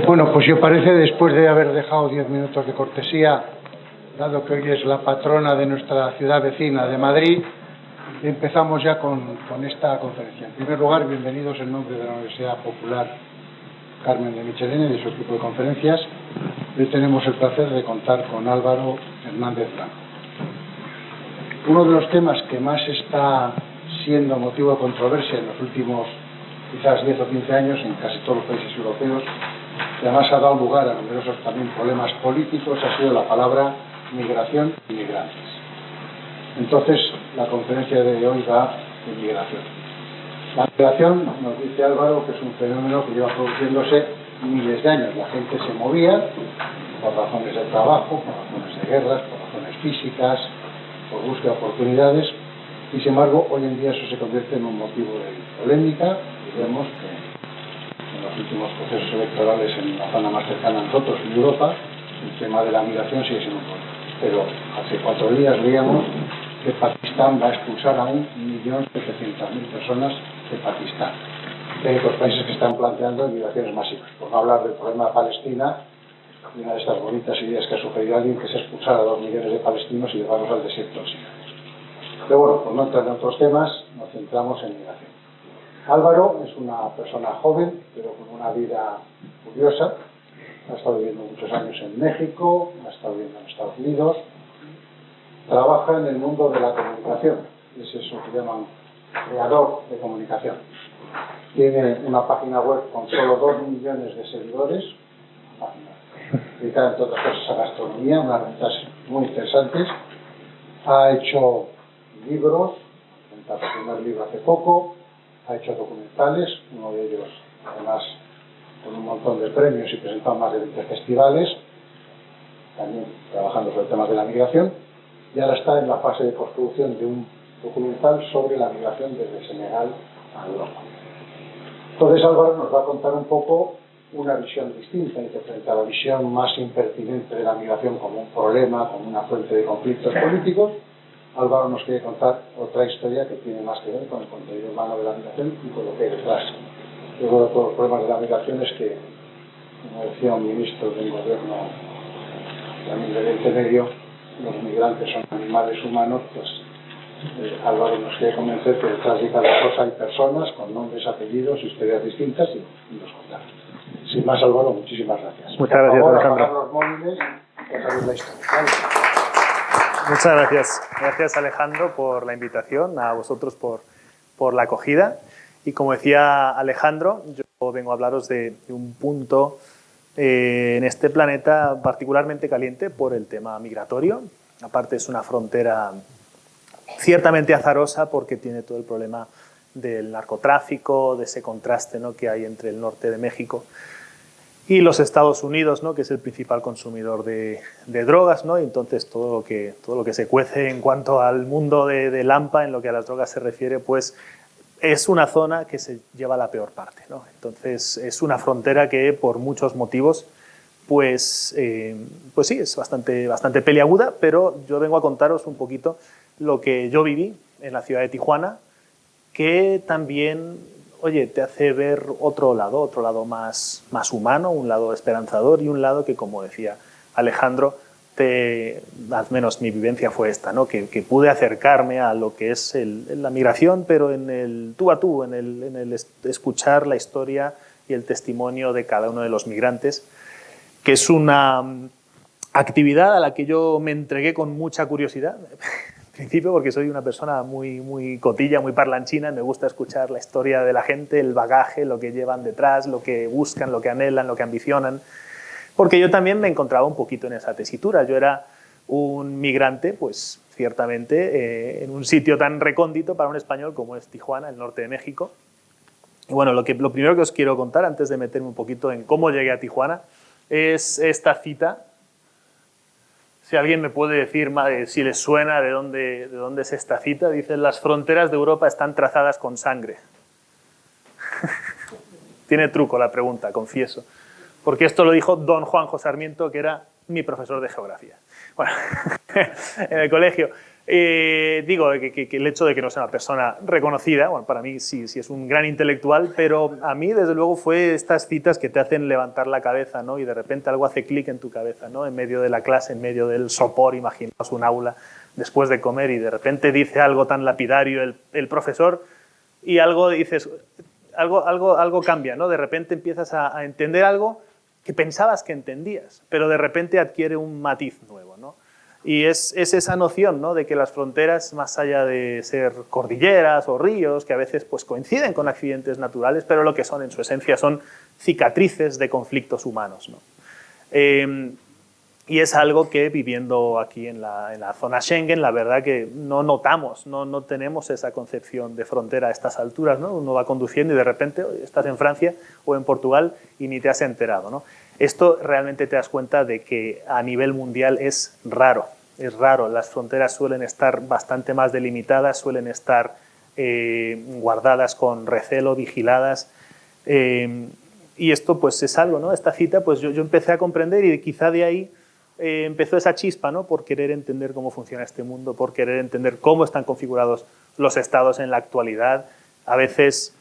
Bueno, pues yo parece, después de haber dejado 10 minutos de cortesía, dado que hoy es la patrona de nuestra ciudad vecina de Madrid, empezamos ya con esta conferencia. En primer lugar, bienvenidos en nombre de la Universidad Popular Carmen de Michelena y de su equipo de conferencias. Hoy tenemos el placer de contar con Álvaro Hernández Blanco. Uno de los temas que más está siendo motivo de controversia en los últimos quizás 10 o 15 años en casi todos los países europeos, y además ha dado lugar a numerosos también problemas políticos, ha sido la palabra migración y migrantes. Entonces, la conferencia de hoy va de migración. La migración, nos dice Álvaro, que es un fenómeno que lleva produciéndose miles de años. La gente se movía por razones de trabajo, por razones de guerras, por razones físicas, por búsqueda de oportunidades, y sin embargo, hoy en día eso se convierte en un motivo de polémica, y vemos que en los últimos procesos electorales en la zona más cercana a nosotros, en Europa, el tema de la migración sigue siendo un problema. Pero hace 4 días veíamos que Pakistán va a expulsar a 1.700.000 personas de Pakistán. Hay otros países que están planteando migraciones masivas. Por no hablar del problema de Palestina, y una de estas bonitas ideas que ha sugerido alguien, que es expulsar a 2 millones de palestinos y llevarlos al desierto del Sinaí. Pero bueno, por no entrar en otros temas, nos centramos en migración. Álvaro es una persona joven, pero con una vida curiosa. Ha estado viviendo muchos años en México, ha estado viviendo en Estados Unidos. Trabaja en el mundo de la comunicación, es eso que llaman creador de comunicación. Tiene una página web con solo 2 millones de seguidores, una página dedicada entre otras cosas a gastronomía, unas recetas muy interesantes. Ha hecho libros, presentó su primer libro hace poco, ha hecho documentales, uno de ellos además con un montón de premios y presentado en más de 20 festivales, también trabajando sobre temas de la migración, y ahora está en la fase de construcción de un documental sobre la migración desde Senegal a Europa. Entonces Álvaro nos va a contar un poco una visión distinta, y frente a la visión más impertinente de la migración como un problema, como una fuente de conflictos políticos, Álvaro nos quiere contar otra historia que tiene más que ver con el contenido humano de la migración y con lo que hay detrás. Yo creo que todos los problemas de la migración es que, como decía un ministro del gobierno también de Oriente Medio, los migrantes son animales humanos, pues Álvaro nos quiere convencer que detrás de cada cosa hay personas con nombres, apellidos, historias distintas y nos contará. Sin más, Álvaro, muchísimas gracias. Muchas gracias, por favor, Alejandro. apagar los móviles y saber la historia. ¿Vale? Muchas gracias. Gracias, Alejandro, por la invitación, a vosotros por la acogida. Y como decía Alejandro, yo vengo a hablaros de un punto en este planeta particularmente caliente por el tema migratorio. Aparte es una frontera ciertamente azarosa porque tiene todo el problema del narcotráfico, de ese contraste, ¿no?, que hay entre el norte de México y los Estados Unidos, ¿no?, que es el principal consumidor de drogas, ¿no? Y entonces todo lo que se cuece en cuanto al mundo de Lampa, en lo que a las drogas se refiere, pues es una zona que se lleva la peor parte, ¿no? Entonces es una frontera que por muchos motivos pues sí, es bastante peliaguda, pero yo vengo a contaros un poquito lo que yo viví en la ciudad de Tijuana, que también, oye, te hace ver otro lado más humano, un lado esperanzador y un lado que, como decía Alejandro, al menos mi vivencia fue esta, ¿no? Que pude acercarme a lo que es la migración, pero en el tú a tú, en el escuchar la historia y el testimonio de cada uno de los migrantes, que es una actividad a la que yo me entregué con mucha curiosidad, en principio porque soy una persona muy cotilla, muy parlanchina, me gusta escuchar la historia de la gente, el bagaje, lo que llevan detrás, lo que buscan, lo que anhelan, lo que ambicionan, porque yo también me encontraba un poquito en esa tesitura. Yo era un migrante, pues ciertamente, en un sitio tan recóndito para un español como es Tijuana, el norte de México. Y bueno, lo primero que os quiero contar, antes de meterme un poquito en cómo llegué a Tijuana, es esta cita. Si alguien me puede decir si les suena de dónde es esta cita, dice: las fronteras de Europa están trazadas con sangre. Tiene truco la pregunta, confieso, porque esto lo dijo don Juanjo Sarmiento, que era mi profesor de geografía. Bueno, en el colegio. Digo que el hecho de que no sea una persona reconocida, bueno, para mí sí es un gran intelectual, pero a mí desde luego fue estas citas que te hacen levantar la cabeza, ¿no? Y de repente algo hace clic en tu cabeza, ¿no? En medio de la clase, en medio del sopor, imaginaos un aula después de comer y de repente dice algo tan lapidario el profesor y algo dices, algo cambia, ¿no? De repente empiezas a entender algo que pensabas que entendías, pero de repente adquiere un matiz nuevo, ¿no? Y es esa noción, ¿no?, de que las fronteras, más allá de ser cordilleras o ríos, que a veces pues, coinciden con accidentes naturales, pero lo que son en su esencia son cicatrices de conflictos humanos, ¿no? Y es algo que viviendo aquí en la zona Schengen, la verdad que no notamos, no tenemos esa concepción de frontera a estas alturas, ¿no? Uno va conduciendo y de repente estás en Francia o en Portugal y ni te has enterado, ¿no? Esto realmente te das cuenta de que a nivel mundial es raro. Es raro, las fronteras suelen estar bastante más delimitadas, suelen estar guardadas con recelo, vigiladas, y esto pues es algo, ¿no? Esta cita pues yo empecé a comprender y quizá de ahí empezó esa chispa, ¿no? Por querer entender cómo funciona este mundo, por querer entender cómo están configurados los estados en la actualidad, a veces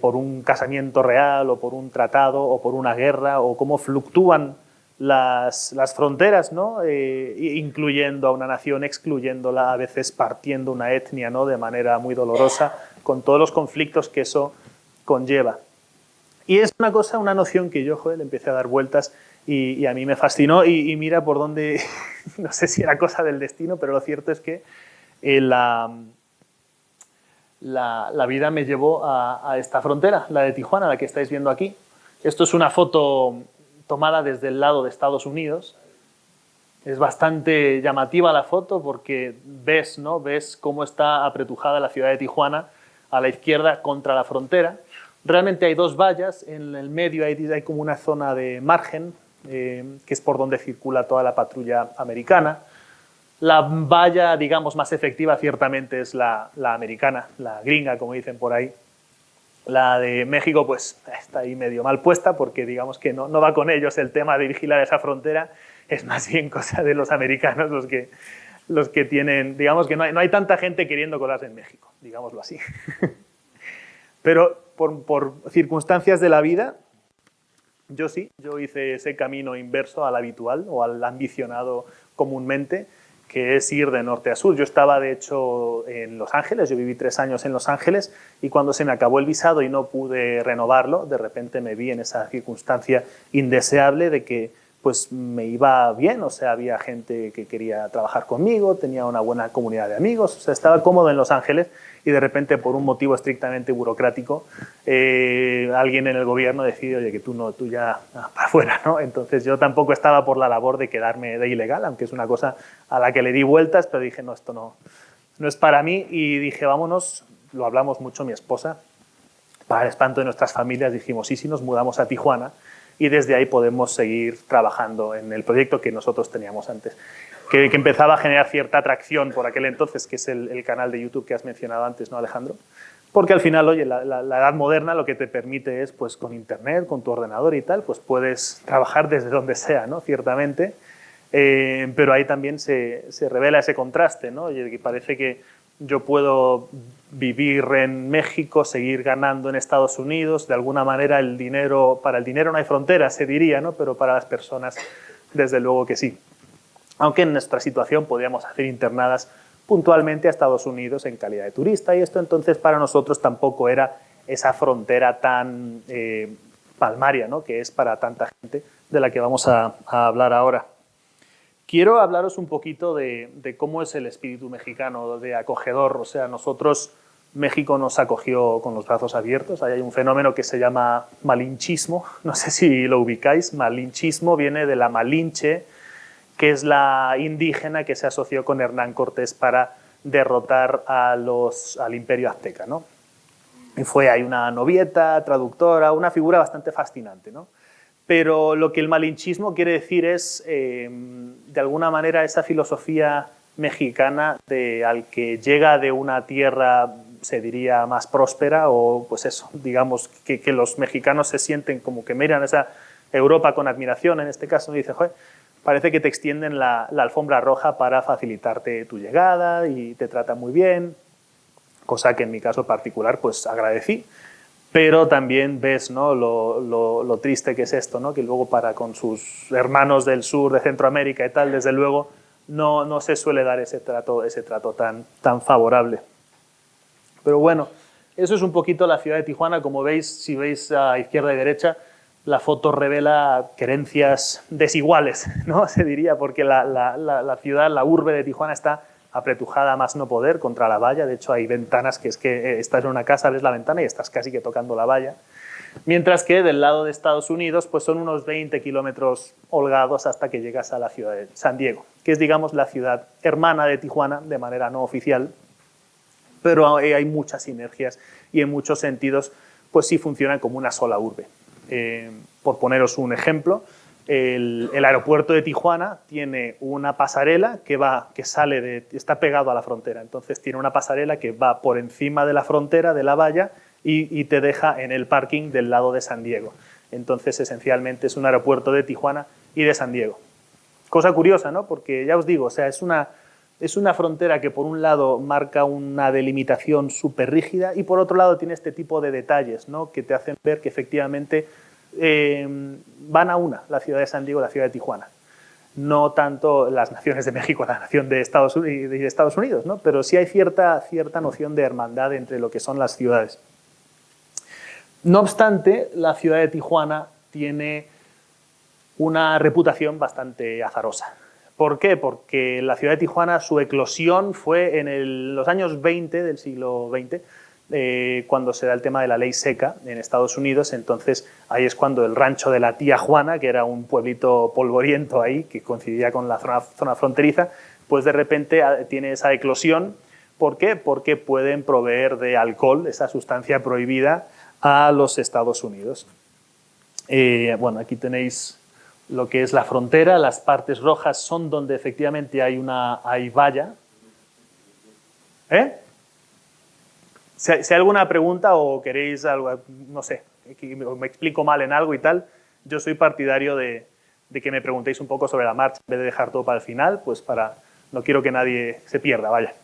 por un casamiento real o por un tratado o por una guerra o cómo fluctúan las fronteras, ¿no? Incluyendo a una nación, excluyéndola, a veces partiendo una etnia, ¿no? De manera muy dolorosa, con todos los conflictos que eso conlleva. Y es una cosa, una noción que yo, joder, le empecé a dar vueltas y a mí me fascinó y mira por dónde, no sé si era cosa del destino, pero lo cierto es que la vida me llevó a esta frontera, la de Tijuana, la que estáis viendo aquí. Esto es una foto tomada desde el lado de Estados Unidos. Es bastante llamativa la foto porque ves, ¿no? Ves cómo está apretujada la ciudad de Tijuana a la izquierda contra la frontera. Realmente hay dos vallas, en el medio hay como una zona de margen, que es por donde circula toda la patrulla americana. La valla, digamos, más efectiva ciertamente es la americana, la gringa, como dicen por ahí. La de México pues está ahí medio mal puesta porque digamos que no va con ellos el tema de vigilar esa frontera, es más bien cosa de los americanos los que tienen, digamos que no hay tanta gente queriendo colarse en México, digámoslo así. Pero por circunstancias de la vida, yo hice ese camino inverso al habitual o al ambicionado comúnmente, que es ir de norte a sur. Yo estaba, de hecho, en Los Ángeles, yo viví 3 años en Los Ángeles y cuando se me acabó el visado y no pude renovarlo, de repente me vi en esa circunstancia indeseable de que pues me iba bien, o sea, había gente que quería trabajar conmigo, tenía una buena comunidad de amigos, o sea, estaba cómodo en Los Ángeles y de repente por un motivo estrictamente burocrático alguien en el gobierno decide, oye, que tú ya para afuera, ¿no? Entonces yo tampoco estaba por la labor de quedarme de ilegal, aunque es una cosa a la que le di vueltas, pero dije, no, esto no es para mí y dije, vámonos, lo hablamos mucho mi esposa, para el espanto de nuestras familias dijimos, sí, nos mudamos a Tijuana y desde ahí podemos seguir trabajando en el proyecto que nosotros teníamos antes, que empezaba a generar cierta atracción por aquel entonces, que es el canal de YouTube que has mencionado antes, ¿no, Alejandro? Porque al final, oye, la edad moderna lo que te permite es, pues con internet, con tu ordenador y tal, pues puedes trabajar desde donde sea, ¿no? Ciertamente, pero ahí también se revela ese contraste, ¿no? Oye, que parece que yo puedo vivir en México, seguir ganando en Estados Unidos, de alguna manera para el dinero no hay fronteras, se diría, ¿no? Pero para las personas, desde luego que sí. Aunque en nuestra situación podríamos hacer internadas puntualmente a Estados Unidos en calidad de turista y esto entonces para nosotros tampoco era esa frontera tan palmaria, ¿no? Que es para tanta gente de la que vamos a hablar ahora. Quiero hablaros un poquito de cómo es el espíritu mexicano, de acogedor. O sea, nosotros, México nos acogió con los brazos abiertos. Ahí hay un fenómeno que se llama malinchismo. No sé si lo ubicáis. Malinchismo viene de la Malinche, que es la indígena que se asoció con Hernán Cortés para derrotar al imperio azteca, ¿no? Y fue ahí una novieta, traductora, una figura bastante fascinante, ¿no? Pero lo que el malinchismo quiere decir es, de alguna manera, esa filosofía mexicana al que llega de una tierra, se diría, más próspera, o pues eso, digamos, que los mexicanos se sienten como que miran a esa Europa con admiración, en este caso, y dicen, joder, parece que te extienden la alfombra roja para facilitarte tu llegada y te tratan muy bien, cosa que en mi caso particular pues agradecí. Pero también ves, ¿no?, lo triste que es esto, ¿no?, que luego para con sus hermanos del sur, de Centroamérica y tal, desde luego no se suele dar ese trato tan favorable. Pero bueno, eso es un poquito la ciudad de Tijuana. Como veis, si veis a izquierda y derecha, la foto revela querencias desiguales, ¿no?, se diría, porque la ciudad, la urbe de Tijuana está apretujada a más no poder contra la valla. De hecho, hay ventanas que es que estás en una casa, ves la ventana y estás casi que tocando la valla. Mientras que del lado de Estados Unidos pues son unos 20 kilómetros holgados hasta que llegas a la ciudad de San Diego, que es, digamos, la ciudad hermana de Tijuana de manera no oficial, pero hay muchas sinergias y en muchos sentidos pues sí funcionan como una sola urbe. Por poneros un ejemplo, el aeropuerto de Tijuana tiene una pasarela está pegado a la frontera, entonces tiene una pasarela que va por encima de la frontera, de la valla, y te deja en el parking del lado de San Diego. Entonces, esencialmente es un aeropuerto de Tijuana y de San Diego. Cosa curiosa, ¿no?, porque ya os digo, o sea, es una frontera que por un lado marca una delimitación súper rígida y por otro lado tiene este tipo de detalles, ¿no?, que te hacen ver que efectivamente van a una, la ciudad de San Diego y la ciudad de Tijuana. No tanto las naciones de México, la nación de Estados Unidos, ¿no?, pero sí hay cierta noción de hermandad entre lo que son las ciudades. No obstante, la ciudad de Tijuana tiene una reputación bastante azarosa. ¿Por qué? Porque la ciudad de Tijuana, su eclosión fue en los años 20 del siglo XX, cuando se da el tema de la ley seca en Estados Unidos. Entonces ahí es cuando el rancho de la tía Juana, que era un pueblito polvoriento ahí, que coincidía con la zona fronteriza, pues de repente tiene esa eclosión. ¿Por qué? Porque pueden proveer de alcohol, esa sustancia prohibida, a los Estados Unidos. Bueno, aquí tenéis lo que es la frontera. Las partes rojas son donde efectivamente hay valla. Si hay alguna pregunta o queréis algo, no sé, me explico mal en algo y tal, yo soy partidario de que me preguntéis un poco sobre la marcha en vez de dejar todo para el final, pues no quiero que nadie se pierda, vaya.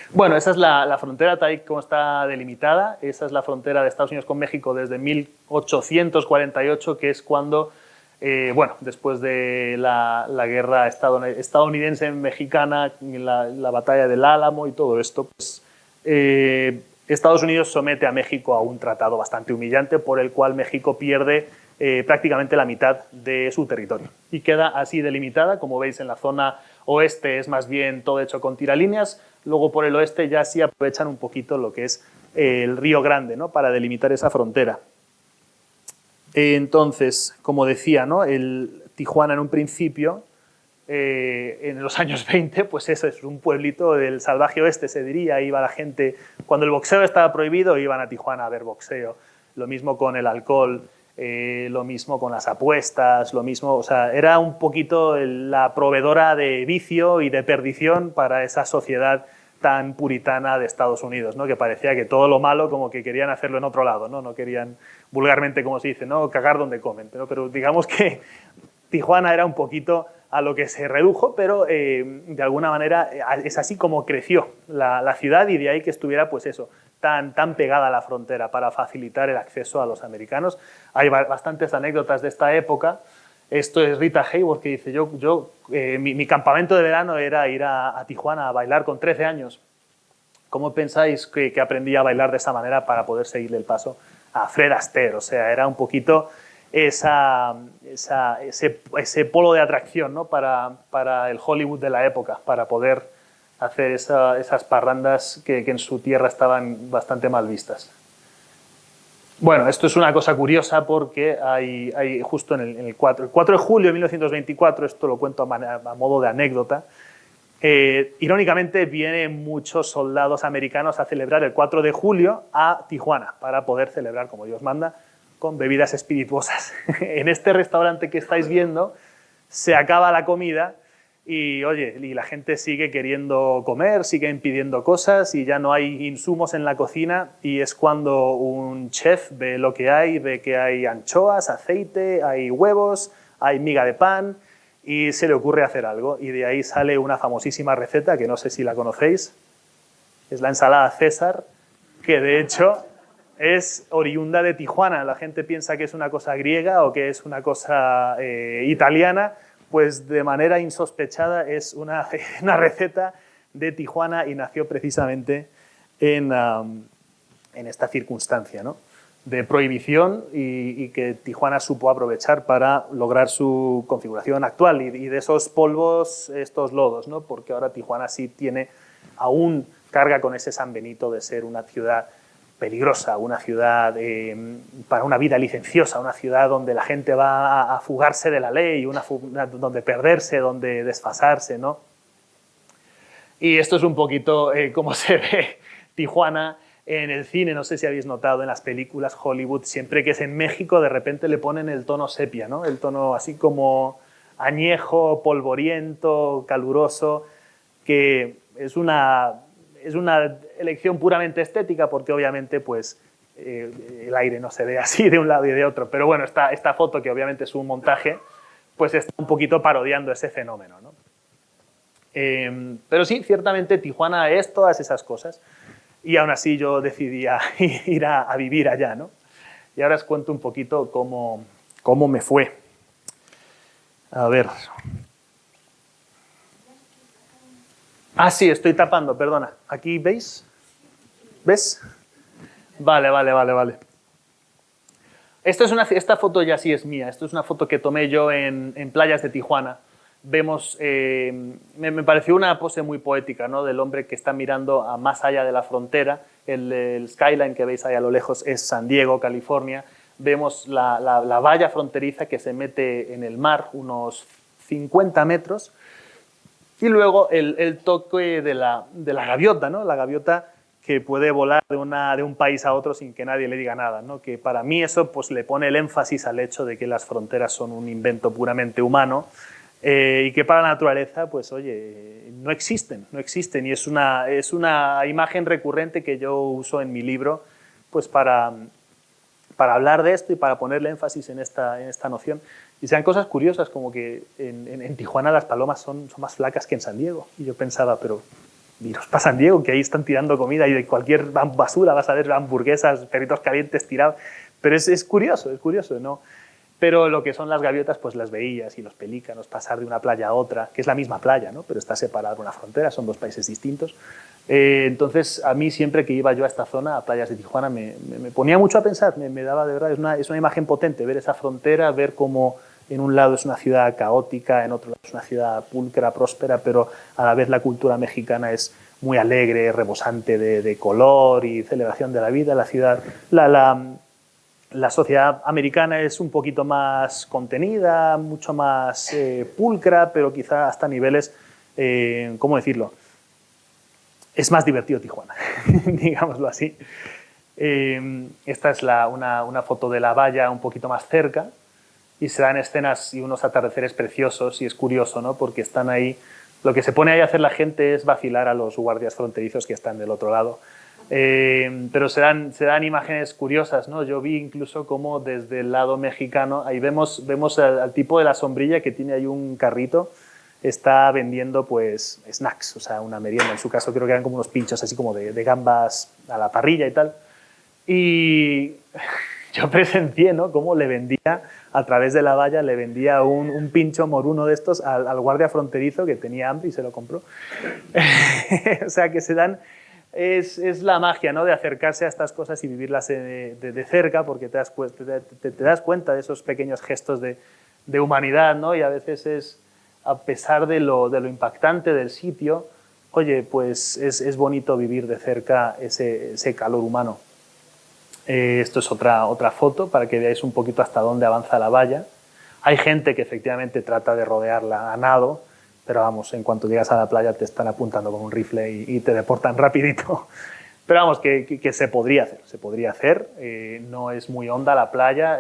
Bueno, esa es la frontera tal y como está delimitada. Esa es la frontera de Estados Unidos con México desde 1848, que es cuando, después de la guerra estadounidense-mexicana, la batalla del Álamo y todo esto, pues, Estados Unidos somete a México a un tratado bastante humillante por el cual México pierde prácticamente la mitad de su territorio y queda así delimitada. Como veis, en la zona oeste es más bien todo hecho con tiralíneas. Luego por el oeste ya sí aprovechan un poquito lo que es el Río Grande, ¿no?, para delimitar esa frontera. Entonces, como decía, ¿no?, el Tijuana en un principio, en los años 20, pues eso es un pueblito del salvaje oeste, se diría. Iba la gente, cuando el boxeo estaba prohibido, iban a Tijuana a ver boxeo. Lo mismo con el alcohol, lo mismo con las apuestas, lo mismo, o sea, era un poquito la proveedora de vicio y de perdición para esa sociedad tan puritana de Estados Unidos, ¿no?, que parecía que todo lo malo como que querían hacerlo en otro lado, ¿no? No querían, vulgarmente como se dice, ¿no?, cagar donde comen, pero digamos que Tijuana era un poquito a lo que se redujo, pero de alguna manera es así como creció la ciudad, y de ahí que estuviera, pues eso, tan pegada a la frontera para facilitar el acceso a los americanos. Hay bastantes anécdotas de esta época. Esto es Rita Hayworth, que dice, mi campamento de verano era ir a Tijuana a bailar con 13 años. ¿Cómo pensáis que aprendí a bailar de esa manera para poder seguirle el paso a Fred Astaire? O sea, era un poquito ese polo de atracción, ¿no?, para el Hollywood de la época, para poder hacer esas parrandas que en su tierra estaban bastante mal vistas. Bueno, esto es una cosa curiosa porque hay justo en el 4 de julio de 1924, esto lo cuento a modo de anécdota, irónicamente vienen muchos soldados americanos a celebrar el 4 de julio a Tijuana para poder celebrar, como Dios manda, con bebidas espirituosas. En este restaurante que estáis viendo se acaba la comida y, oye, y la gente sigue queriendo comer, siguen pidiendo cosas y ya no hay insumos en la cocina, y es cuando un chef ve lo que hay, ve que hay anchoas, aceite, hay huevos, hay miga de pan y se le ocurre hacer algo. Y de ahí sale una famosísima receta, que no sé si la conocéis, es la ensalada César, que de hecho es oriunda de Tijuana. La gente piensa que es una cosa griega o que es una cosa italiana, pues de manera insospechada es una receta de Tijuana y nació precisamente en esta circunstancia, ¿no?, de prohibición y que Tijuana supo aprovechar para lograr su configuración actual y de esos polvos, estos lodos, ¿no?, porque ahora Tijuana sí tiene, aún carga con ese San Benito de ser una ciudad peligrosa, una ciudad para una vida licenciosa, una ciudad donde la gente va a fugarse de la ley, donde perderse, donde desfasarse, ¿no? Y esto es un poquito cómo se ve Tijuana en el cine. No sé si habéis notado en las películas Hollywood, siempre que es en México, de repente le ponen el tono sepia, ¿no? El tono así como añejo, polvoriento, caluroso, que es una elección puramente estética, porque obviamente pues, el aire no se ve así de un lado y de otro. Pero bueno, esta foto, que obviamente es un montaje, pues está un poquito parodiando ese fenómeno, ¿no? Pero sí, ciertamente Tijuana es todas esas cosas y aún así yo decidí ir a vivir allá, ¿no? Y ahora os cuento un poquito cómo me fue. A ver. Ah, sí, estoy tapando, perdona. ¿Aquí veis? ¿Ves? Vale. Esta foto ya sí es mía. Esto es una foto que tomé yo en playas de Tijuana. Vemos, me pareció una pose muy poética, ¿no?, del hombre que está mirando a más allá de la frontera. El skyline que veis ahí a lo lejos es San Diego, California. Vemos la valla fronteriza que se mete en el mar, unos 50 metros. Y luego el toque de la gaviota, ¿no?, la gaviota que puede volar de un país a otro sin que nadie le diga nada, ¿no?, que para mí eso pues, le pone el énfasis al hecho de que las fronteras son un invento puramente humano. Y que para la naturaleza, pues oye, no existen, y es una imagen recurrente que yo uso en mi libro pues para hablar de esto y para ponerle énfasis en esta noción. Y sean cosas curiosas, como que en Tijuana las palomas son más flacas que en San Diego. Y yo pensaba, pero iros para San Diego, que ahí están tirando comida y de cualquier basura vas a ver hamburguesas, perritos calientes tirados. Pero es curioso, ¿no? Pero lo que son las gaviotas, pues las veías y los pelícanos, pasar de una playa a otra, que es la misma playa, ¿no?, pero está separada por una frontera, son dos países distintos. Entonces, a mí siempre que iba yo a esta zona, a playas de Tijuana, me ponía mucho a pensar, me daba de verdad, es una imagen potente, ver esa frontera, ver cómo en un lado es una ciudad caótica, en otro lado es una ciudad pulcra, próspera, pero a la vez la cultura mexicana es muy alegre, rebosante de color y celebración de la vida. La ciudad, la sociedad americana es un poquito más contenida, mucho más pulcra, pero quizá hasta niveles, ¿cómo decirlo? Es más divertido Tijuana, digámoslo así. Esta es una foto de la valla un poquito más cerca y se dan escenas y unos atardeceres preciosos y es curioso, ¿no?, porque están ahí. Lo que se pone ahí a hacer la gente es vacilar a los guardias fronterizos que están del otro lado. Pero se dan imágenes curiosas, ¿no? Yo vi incluso cómo desde el lado mexicano, ahí vemos al tipo de la sombrilla que tiene ahí un carrito, está vendiendo pues snacks, o sea, una merienda. En su caso creo que eran como unos pinchos así como de gambas a la parrilla y tal. Y yo presencié, ¿no?, cómo le vendía, a través de la valla, le vendía un pincho moruno de estos al guardia fronterizo que tenía hambre y se lo compró. O sea, que se dan... Es la magia, ¿no?, de acercarse a estas cosas y vivirlas de cerca, porque te das cuenta de esos pequeños gestos de humanidad, ¿no? Y a veces es, a pesar de lo impactante del sitio, oye, pues es bonito vivir de cerca ese calor humano. Esto es otra foto para que veáis un poquito hasta dónde avanza la valla. Hay gente que efectivamente trata de rodearla a nado, pero vamos, en cuanto llegas a la playa te están apuntando con un rifle y te deportan rapidito. Pero vamos, que se podría hacer. No es muy honda la playa.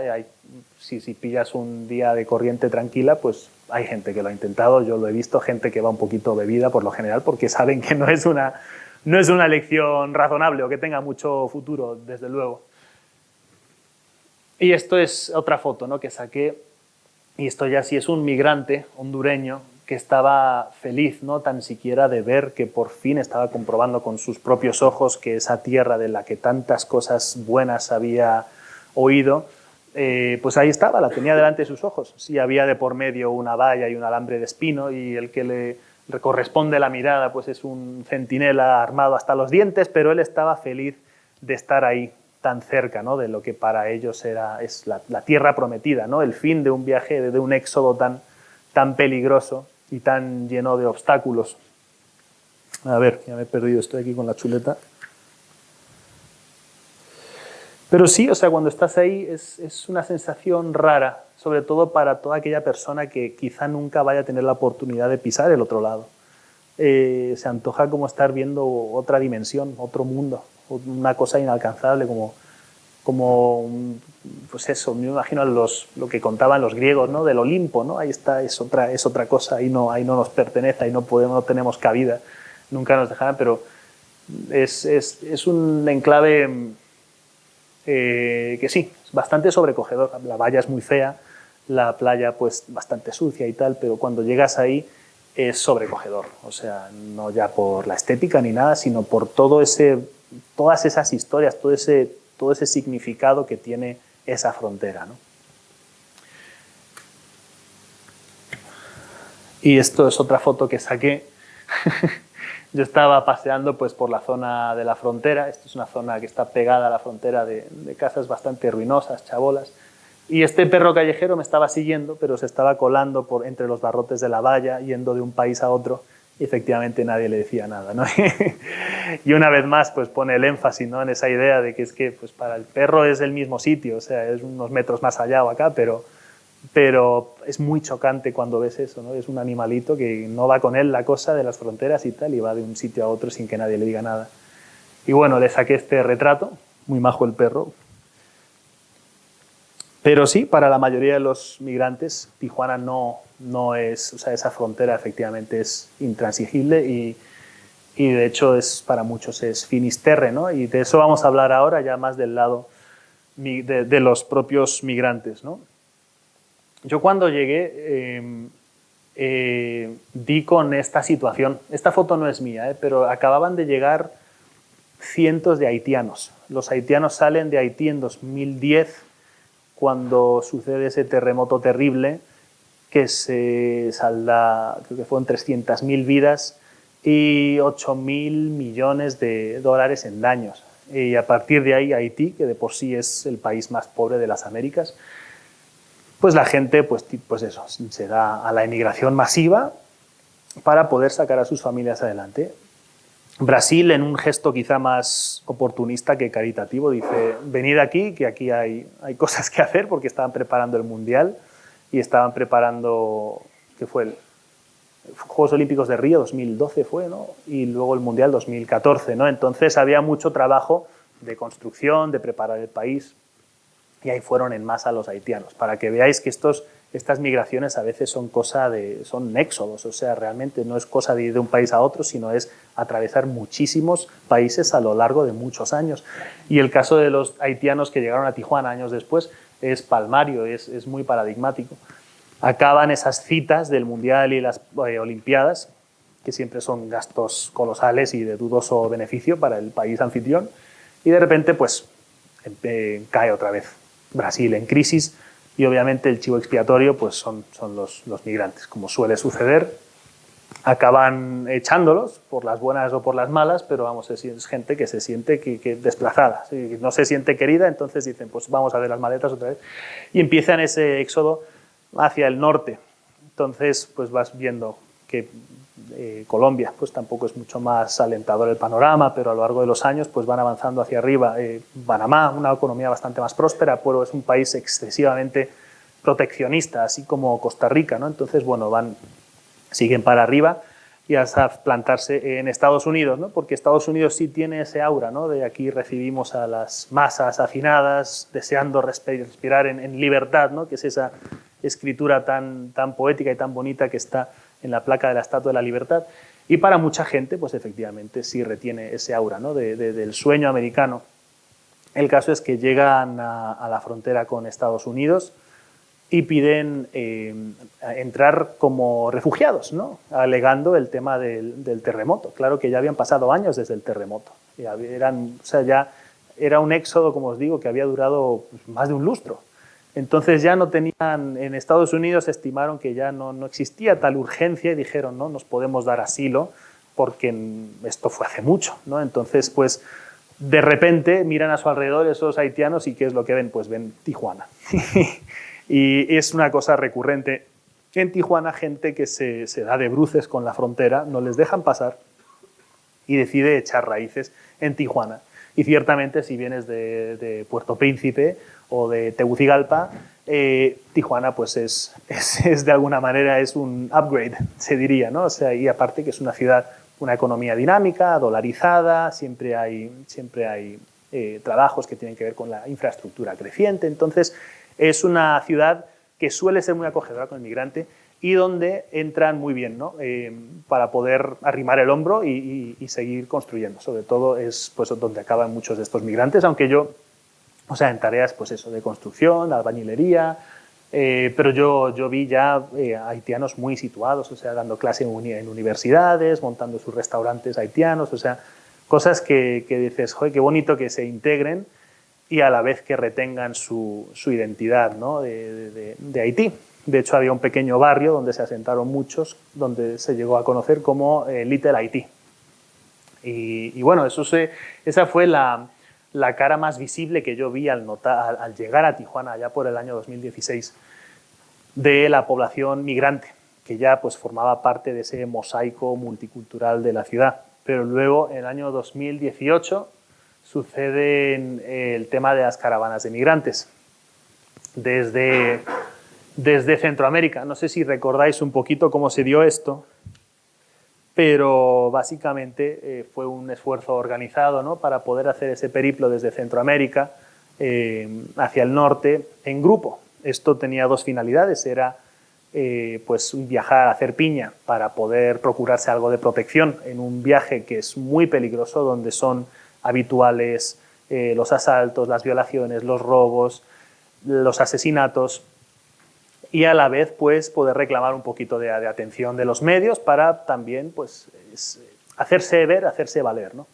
Si pillas un día de corriente tranquila, pues hay gente que lo ha intentado. Yo lo he visto, gente que va un poquito bebida por lo general, porque saben que no es una elección razonable o que tenga mucho futuro, desde luego. Y esto es otra foto, ¿no?, que saqué y esto ya sí es un migrante hondureño que estaba feliz, ¿no?, tan siquiera de ver que por fin estaba comprobando con sus propios ojos que esa tierra de la que tantas cosas buenas había oído, pues ahí estaba, la tenía delante de sus ojos. Sí, había de por medio una valla y un alambre de espino, y el que le corresponde la mirada pues es un centinela armado hasta los dientes, pero él estaba feliz de estar ahí, tan cerca, ¿no?, de lo que para ellos es la tierra prometida, ¿no?, el fin de un viaje, de un éxodo tan peligroso y tan lleno de obstáculos. A ver, ya me he perdido, estoy aquí con la chuleta. Pero sí, o sea, cuando estás ahí es una sensación rara, sobre todo para toda aquella persona que quizá nunca vaya a tener la oportunidad de pisar el otro lado. Se antoja como estar viendo otra dimensión, otro mundo, una cosa inalcanzable, pues eso, me imagino lo que contaban los griegos, ¿no?, del Olimpo, ¿no? Ahí está, es otra cosa, ahí no nos pertenece, ahí no tenemos cabida, nunca nos dejarán, pero es un enclave que sí, es bastante sobrecogedor. La valla es muy fea, la playa pues bastante sucia y tal, pero cuando llegas ahí es sobrecogedor, o sea, no ya por la estética ni nada, sino por todas esas historias, todo ese significado que tiene esa frontera, ¿no? Y esto es otra foto que saqué. Yo estaba paseando pues por la zona de la frontera. Esta es una zona que está pegada a la frontera de casas bastante ruinosas, chabolas. Y este perro callejero me estaba siguiendo, pero se estaba colando por entre los barrotes de la valla, yendo de un país a otro, y efectivamente nadie le decía nada, ¿no? Y una vez más pues pone el énfasis, ¿no?, en esa idea de que es que pues para el perro es el mismo sitio, o sea, es unos metros más allá o acá, pero es muy chocante cuando ves eso, ¿no? Es un animalito que no va con él la cosa de las fronteras y tal, y va de un sitio a otro sin que nadie le diga nada. Y bueno, le saqué este retrato, muy majo el perro. Pero sí, para la mayoría de los migrantes, Tijuana no es, o sea, esa frontera efectivamente es intransigible y de hecho para muchos es finisterre, ¿no? Y de eso vamos a hablar ahora, ya más del lado de los propios migrantes, ¿no? Yo cuando llegué di con esta situación. Esta foto no es mía, pero acababan de llegar cientos de haitianos. Los haitianos salen de Haití en 2010, cuando sucede ese terremoto terrible que se salda, creo que fueron 300.000 vidas y 8.000 millones de dólares en daños. Y a partir de ahí Haití, que de por sí es el país más pobre de las Américas, pues la gente pues eso, se da a la emigración masiva para poder sacar a sus familias adelante. Brasil, en un gesto quizá más oportunista que caritativo, dice: venid aquí, que aquí hay cosas que hacer, porque estaban preparando el Mundial y estaban preparando, ¿qué fue? Juegos Olímpicos de Río 2012 fue, ¿no? Y luego el Mundial 2014, ¿no? Entonces había mucho trabajo de construcción, de preparar el país, y ahí fueron en masa los haitianos, para que veáis que estas migraciones a veces son éxodos, o sea, realmente no es cosa de ir de un país a otro, sino es atravesar muchísimos países a lo largo de muchos años. Y el caso de los haitianos que llegaron a Tijuana años después es palmario, es muy paradigmático. Acaban esas citas del Mundial y las Olimpiadas, que siempre son gastos colosales y de dudoso beneficio para el país anfitrión, y de repente pues cae otra vez Brasil en crisis, y obviamente el chivo expiatorio pues son los migrantes, como suele suceder. Acaban echándolos por las buenas o por las malas, pero vamos, es gente que se siente que desplazada, ¿sí? No se siente querida, entonces dicen pues vamos a ver las maletas otra vez, y empiezan ese éxodo hacia el norte. Entonces pues vas viendo que Colombia pues tampoco es mucho más alentador el panorama, pero a lo largo de los años pues van avanzando hacia arriba. Panamá, una economía bastante más próspera, pero es un país excesivamente proteccionista, así como Costa Rica, ¿no? Entonces, bueno, siguen para arriba y hasta plantarse en Estados Unidos, ¿no? Porque Estados Unidos sí tiene ese aura, ¿no? De aquí recibimos a las masas hacinadas, deseando respirar en libertad, ¿no? Que es esa escritura tan poética y tan bonita que está en la placa de la Estatua de la Libertad. Y para mucha gente, pues efectivamente sí retiene ese aura, ¿no? del sueño americano. El caso es que llegan a la frontera con Estados Unidos y piden entrar como refugiados, ¿no? Alegando el tema del terremoto. Claro que ya habían pasado años desde el terremoto. Ya era un éxodo, como os digo, que había durado más de un lustro. Entonces ya no tenían, en Estados Unidos estimaron que ya no existía tal urgencia y dijeron, no, nos podemos dar asilo porque esto fue hace mucho, ¿no? Entonces, pues, de repente miran a su alrededor esos haitianos y ¿qué es lo que ven? Pues ven Tijuana. Y es una cosa recurrente. En Tijuana, gente que se da de bruces con la frontera, no les dejan pasar y decide echar raíces en Tijuana. Y ciertamente, si vienes de Puerto Príncipe o de Tegucigalpa, Tijuana pues es de alguna manera es un upgrade, se diría, ¿no? O sea, y aparte que es una ciudad, una economía dinámica, dolarizada, siempre hay trabajos que tienen que ver con la infraestructura creciente. Entonces, es una ciudad que suele ser muy acogedora con el migrante y donde entran muy bien, ¿no? Para poder arrimar el hombro y seguir construyendo. Sobre todo es pues, donde acaban muchos de estos migrantes, aunque yo, o sea, en tareas pues eso, de construcción, albañilería, pero yo vi ya haitianos muy situados, o sea, dando clase en universidades, montando sus restaurantes haitianos, o sea, cosas que dices, joder, qué bonito que se integren y a la vez que retengan su identidad, ¿no? de Haití. De hecho, había un pequeño barrio donde se asentaron muchos, donde se llegó a conocer como Little Haití. Y bueno, esa fue la cara más visible que yo vi al llegar a Tijuana, allá por el año 2016, de la población migrante, que ya pues, formaba parte de ese mosaico multicultural de la ciudad. Pero luego, en el año 2018, sucede el tema de las caravanas de migrantes desde Centroamérica. No sé si recordáis un poquito cómo se dio esto, pero básicamente fue un esfuerzo organizado, ¿no? Para poder hacer ese periplo desde Centroamérica hacia el norte en grupo. Esto tenía dos finalidades, era pues viajar a hacer piña para poder procurarse algo de protección en un viaje que es muy peligroso, donde son habituales los asaltos, las violaciones, los robos, los asesinatos, y a la vez pues, poder reclamar un poquito de atención de los medios para también pues, hacerse ver, hacerse valer, ¿no?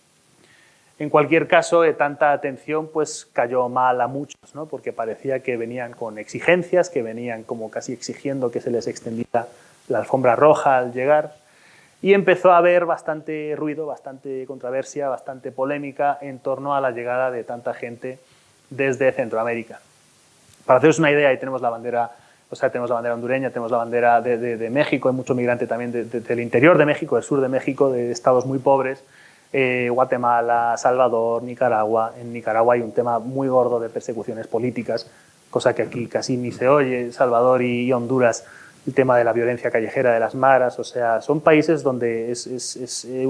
En cualquier caso, tanta atención pues, cayó mal a muchos, ¿no? Porque parecía que venían con exigencias, que venían como casi exigiendo que se les extendiera la alfombra roja al llegar. Y empezó a haber bastante ruido, bastante controversia, bastante polémica en torno a la llegada de tanta gente desde Centroamérica. Para haceros una idea, ahí tenemos la bandera, o sea, tenemos la bandera hondureña, tenemos la bandera de México, hay mucho migrante también del interior de México, del sur de México, de estados muy pobres, Guatemala, Salvador, Nicaragua. En Nicaragua hay un tema muy gordo de persecuciones políticas, cosa que aquí casi ni se oye. Salvador y Honduras, el tema de la violencia callejera de las maras, o sea, son países donde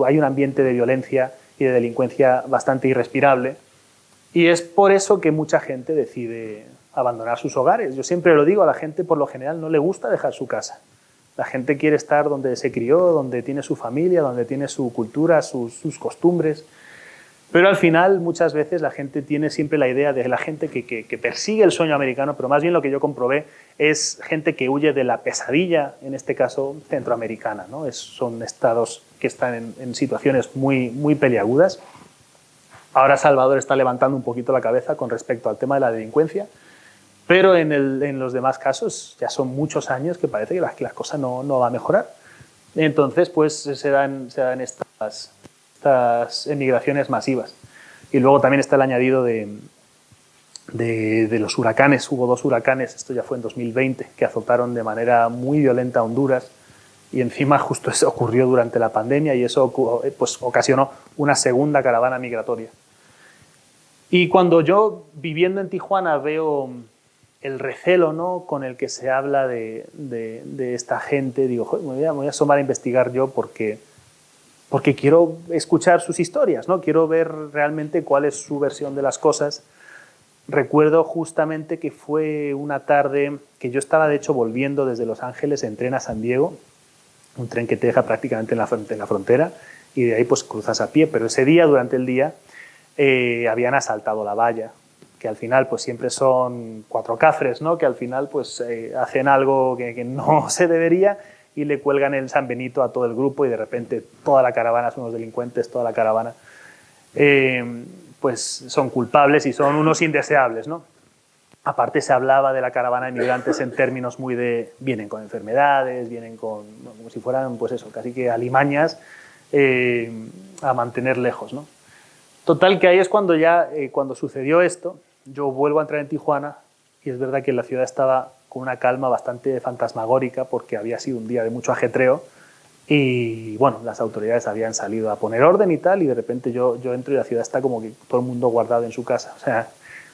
hay un ambiente de violencia y de delincuencia bastante irrespirable, y es por eso que mucha gente decide abandonar sus hogares. Yo siempre lo digo, a la gente por lo general no le gusta dejar su casa. La gente quiere estar donde se crió, donde tiene su familia, donde tiene su cultura, sus costumbres. Pero al final, muchas veces, la gente tiene siempre la idea de la gente que persigue el sueño americano, pero más bien lo que yo comprobé es gente que huye de la pesadilla, en este caso centroamericana, ¿no? Son estados que están en situaciones muy, muy peliagudas. Ahora Salvador está levantando un poquito la cabeza con respecto al tema de la delincuencia, pero en los demás casos ya son muchos años que parece que la cosa no va a mejorar. Entonces, pues se dan estas emigraciones masivas. Y luego también está el añadido de los huracanes. Hubo 2 huracanes, esto ya fue en 2020, que azotaron de manera muy violenta a Honduras, y encima justo eso ocurrió durante la pandemia, y eso pues, ocasionó una segunda caravana migratoria. Y cuando yo, viviendo en Tijuana, veo el recelo, ¿no?, con el que se habla de esta gente, digo, joder, me voy a asomar a investigar yo porque quiero escuchar sus historias, ¿no? Quiero ver realmente cuál es su versión de las cosas. Recuerdo justamente que fue una tarde que yo estaba, de hecho, volviendo desde Los Ángeles en tren a San Diego, un tren que te deja prácticamente en la frontera, y de ahí pues cruzas a pie, pero ese día, durante el día, habían asaltado la valla. que al final pues siempre son cuatro cafres, ¿no? Que al final pues hacen algo que no se debería y le cuelgan el San Benito a todo el grupo y de repente toda la caravana son unos delincuentes, toda la caravana pues son culpables y son unos indeseables, ¿no? Aparte se hablaba de la caravana de migrantes en términos muy de vienen con enfermedades, vienen con, ¿no? Como si fueran pues eso, casi que alimañas a mantener lejos, ¿no? Total que ahí es cuando ya, cuando sucedió esto, yo vuelvo a entrar en Tijuana y es verdad que la ciudad estaba con una calma bastante fantasmagórica porque había sido un día de mucho ajetreo y bueno, las autoridades habían salido a poner orden y tal y de repente yo entro y la ciudad está como que todo el mundo guardado en su casa, o sea,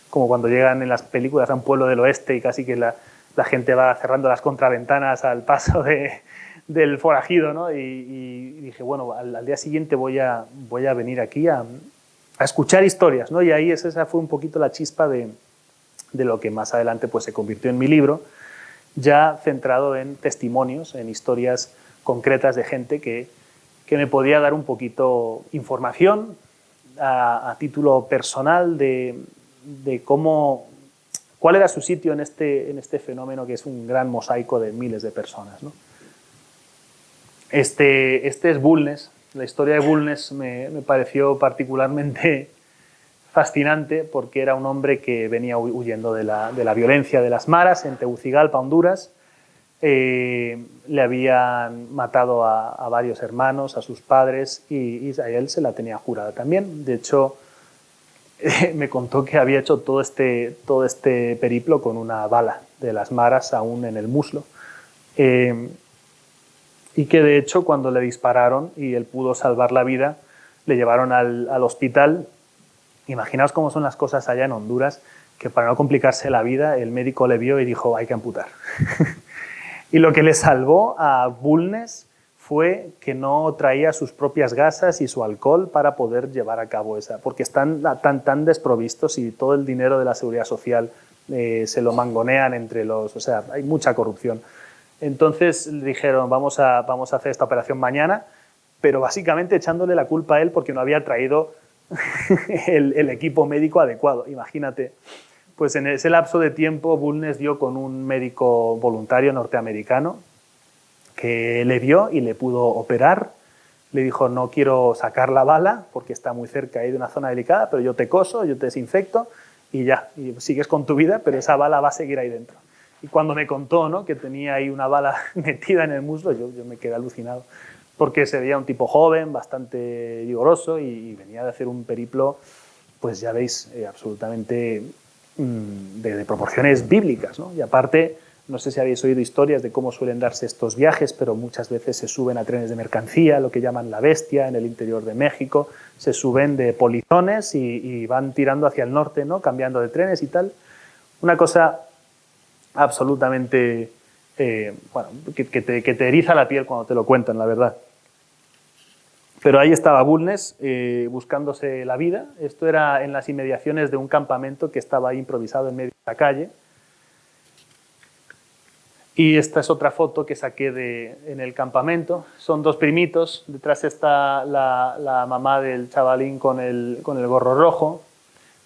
como cuando llegan en las películas a un pueblo del oeste y casi que la gente va cerrando las contraventanas al paso del forajido, ¿no? Y dije, bueno, al día siguiente voy a venir aquí a escuchar historias, ¿no? Y ahí esa fue un poquito la chispa de lo que más adelante pues, se convirtió en mi libro, ya centrado en testimonios, en historias concretas de gente que me podía dar un poquito información a título personal de cuál era su sitio en este fenómeno que es un gran mosaico de miles de personas, ¿no? Este es Bulnes. La historia de Bulnes me pareció particularmente fascinante porque era un hombre que venía huyendo de la violencia de las maras en Tegucigalpa, Honduras. Le habían matado a varios hermanos, a sus padres y a él se la tenía jurada también. De hecho, me contó que había hecho todo este periplo con una bala de las maras aún en el muslo. Y que de hecho cuando le dispararon y él pudo salvar la vida, le llevaron al hospital. Imaginaos cómo son las cosas allá en Honduras, que para no complicarse la vida, el médico le vio y dijo, hay que amputar. Y lo que le salvó a Bulnes fue que no traía sus propias gasas y su alcohol para poder llevar a cabo esa, porque están tan desprovistos y todo el dinero de la seguridad social se lo mangonean entre los, o sea, hay mucha corrupción. Entonces le dijeron, vamos a hacer esta operación mañana, pero básicamente echándole la culpa a él porque no había traído el equipo médico adecuado. Imagínate, pues en ese lapso de tiempo Bulnes dio con un médico voluntario norteamericano que le vio y le pudo operar. Le dijo, no quiero sacar la bala porque está muy cerca ahí de una zona delicada, pero yo te coso, yo te desinfecto y ya, y sigues con tu vida, pero esa bala va a seguir ahí dentro. Y cuando me contó, ¿no?, que tenía ahí una bala metida en el muslo, yo me quedé alucinado, porque se veía un tipo joven, bastante vigoroso y venía de hacer un periplo, pues ya veis, absolutamente de proporciones bíblicas, ¿no? Y aparte, no sé si habéis oído historias de cómo suelen darse estos viajes, pero muchas veces se suben a trenes de mercancía, lo que llaman la bestia, en el interior de México, se suben de polizones y van tirando hacia el norte, ¿no?, cambiando de trenes y tal. Una cosa absolutamente, bueno, que te eriza la piel cuando te lo cuentan, la verdad. Pero ahí estaba Bulnes buscándose la vida. Esto era en las inmediaciones de un campamento que estaba ahí improvisado en medio de la calle. Y esta es otra foto que saqué en el campamento. Son dos primitos. Detrás está la mamá del chavalín con el gorro rojo,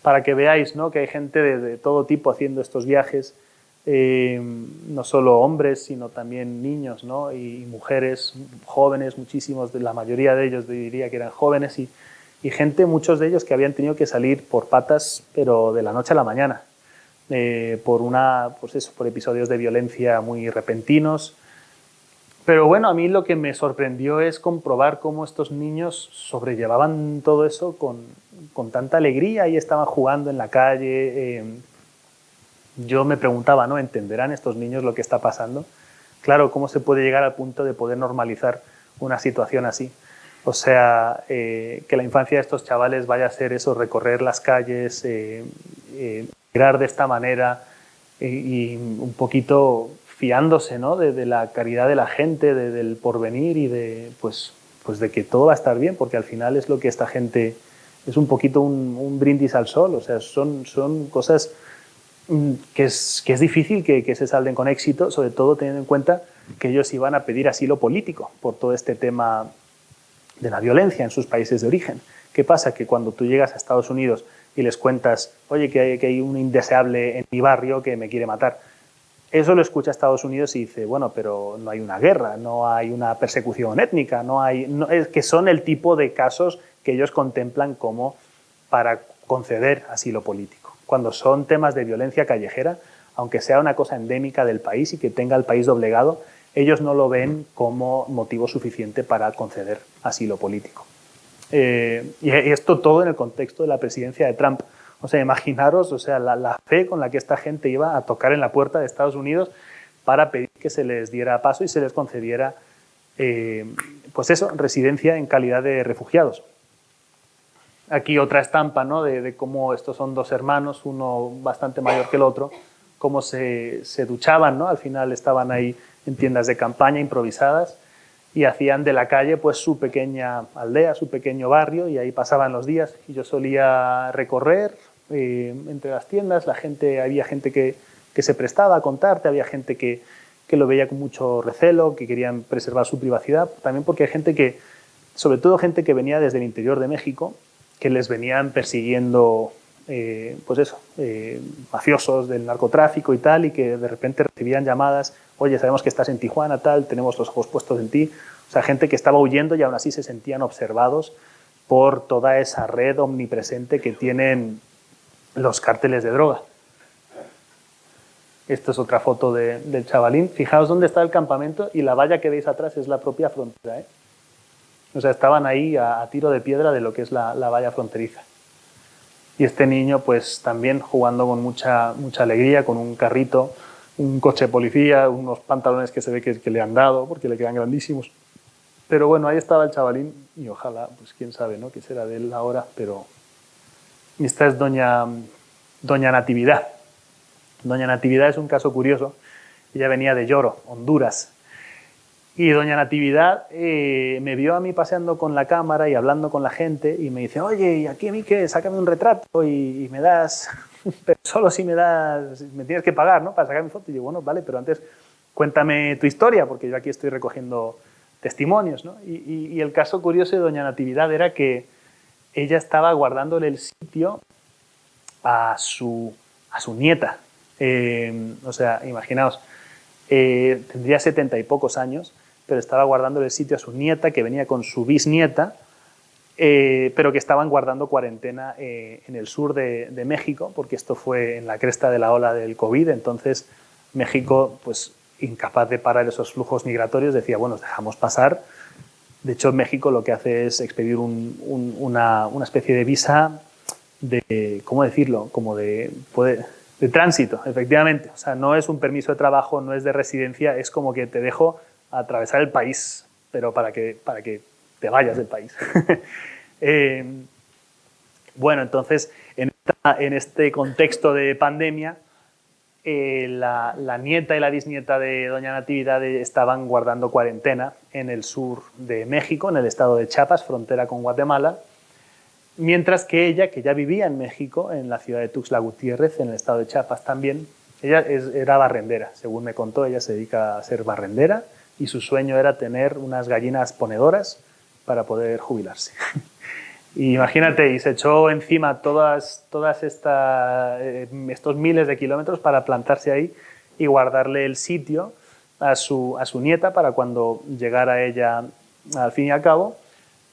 para que veáis, ¿no?, que hay gente de todo tipo haciendo estos viajes. No solo hombres, sino también niños, ¿no?, y mujeres jóvenes, muchísimos, la mayoría de ellos diría que eran jóvenes, y gente, muchos de ellos que habían tenido que salir por patas, pero de la noche a la mañana, por episodios de violencia muy repentinos. Pero bueno, a mí lo que me sorprendió es comprobar cómo estos niños sobrellevaban todo eso con tanta alegría y estaban jugando en la calle. Yo me preguntaba, ¿no?, ¿entenderán estos niños lo que está pasando? Claro, ¿cómo se puede llegar al punto de poder normalizar una situación así? O sea, que la infancia de estos chavales vaya a ser eso, recorrer las calles, mirar de esta manera y un poquito fiándose, ¿no?, de la caridad de la gente, del porvenir y pues de que todo va a estar bien, porque al final es lo que esta gente, es un poquito un brindis al sol. O sea, son cosas que es difícil que se salden con éxito, sobre todo teniendo en cuenta que ellos iban a pedir asilo político por todo este tema de la violencia en sus países de origen. ¿Qué pasa? Que cuando tú llegas a Estados Unidos y les cuentas, oye, que hay un indeseable en mi barrio que me quiere matar. Eso lo escucha Estados Unidos y dice, bueno, pero no hay una guerra, no hay una persecución étnica, es que son el tipo de casos que ellos contemplan como para conceder asilo político. Cuando son temas de violencia callejera, aunque sea una cosa endémica del país y que tenga el país doblegado, ellos no lo ven como motivo suficiente para conceder asilo político. Y esto todo en el contexto de la presidencia de Trump. O sea, imaginaros, o sea, la fe con la que esta gente iba a tocar en la puerta de Estados Unidos para pedir que se les diera paso y se les concediera, pues eso, residencia en calidad de refugiados. Aquí otra estampa, ¿no?, de cómo estos son dos hermanos, uno bastante mayor que el otro, cómo se duchaban, ¿no? Al final estaban ahí en tiendas de campaña improvisadas y hacían de la calle pues su pequeña aldea, su pequeño barrio, y ahí pasaban los días. Y yo solía recorrer entre las tiendas, había gente que se prestaba a contarte, había gente que lo veía con mucho recelo, que querían preservar su privacidad, también porque hay gente que, sobre todo gente que venía desde el interior de México, que les venían persiguiendo pues eso, mafiosos del narcotráfico y tal, y que de repente recibían llamadas, oye, sabemos que estás en Tijuana, tal, tenemos los ojos puestos en ti. O sea, gente que estaba huyendo y aún así se sentían observados por toda esa red omnipresente que tienen los cárteles de droga. Esta es otra foto del chavalín. Fijaos dónde está el campamento y la valla que veis atrás es la propia frontera, ¿eh? O sea, estaban ahí a tiro de piedra de lo que es la valla fronteriza. Y este niño, pues también jugando con mucha alegría, con un carrito, un coche de policía, unos pantalones que se ve que le han dado porque le quedan grandísimos. Pero bueno, ahí estaba el chavalín y ojalá, pues quién sabe, ¿no?, qué será de él ahora, pero... Y esta es doña Natividad. Doña Natividad es un caso curioso. Ella venía de Lloro, Honduras. Y doña Natividad me vio a mí paseando con la cámara y hablando con la gente y me dice, oye, ¿y aquí a mí qué? Sácame un retrato y me das, pero solo si me tienes que pagar, ¿no?, para sacar mi foto. Y yo, bueno, vale, pero antes cuéntame tu historia, porque yo aquí estoy recogiendo testimonios, ¿no? Y el caso curioso de doña Natividad era que ella estaba guardándole el sitio a su nieta. O sea, imaginaos, tendría 70 y pocos años, pero estaba guardándole el sitio a su nieta, que venía con su bisnieta, pero que estaban guardando cuarentena en el sur de México, porque esto fue en la cresta de la ola del COVID. Entonces México, pues incapaz de parar esos flujos migratorios, decía, bueno, os dejamos pasar. De hecho, México lo que hace es expedir una especie de visa de, ¿cómo decirlo?, como de tránsito, efectivamente. O sea, no es un permiso de trabajo, no es de residencia, es como que te dejo atravesar el país, pero para que te vayas del país. Bueno, entonces, en este contexto de pandemia, la nieta y la bisnieta de doña Natividad estaban guardando cuarentena en el sur de México, en el estado de Chiapas, frontera con Guatemala, mientras que ella, que ya vivía en México, en la ciudad de Tuxtla Gutiérrez, en el estado de Chiapas también, ella era barrendera, según me contó. Ella se dedica a ser barrendera y su sueño era tener unas gallinas ponedoras para poder jubilarse. Y imagínate, y se echó encima todas estos miles de kilómetros para plantarse ahí y guardarle el sitio a su nieta para cuando llegara ella al fin y al cabo,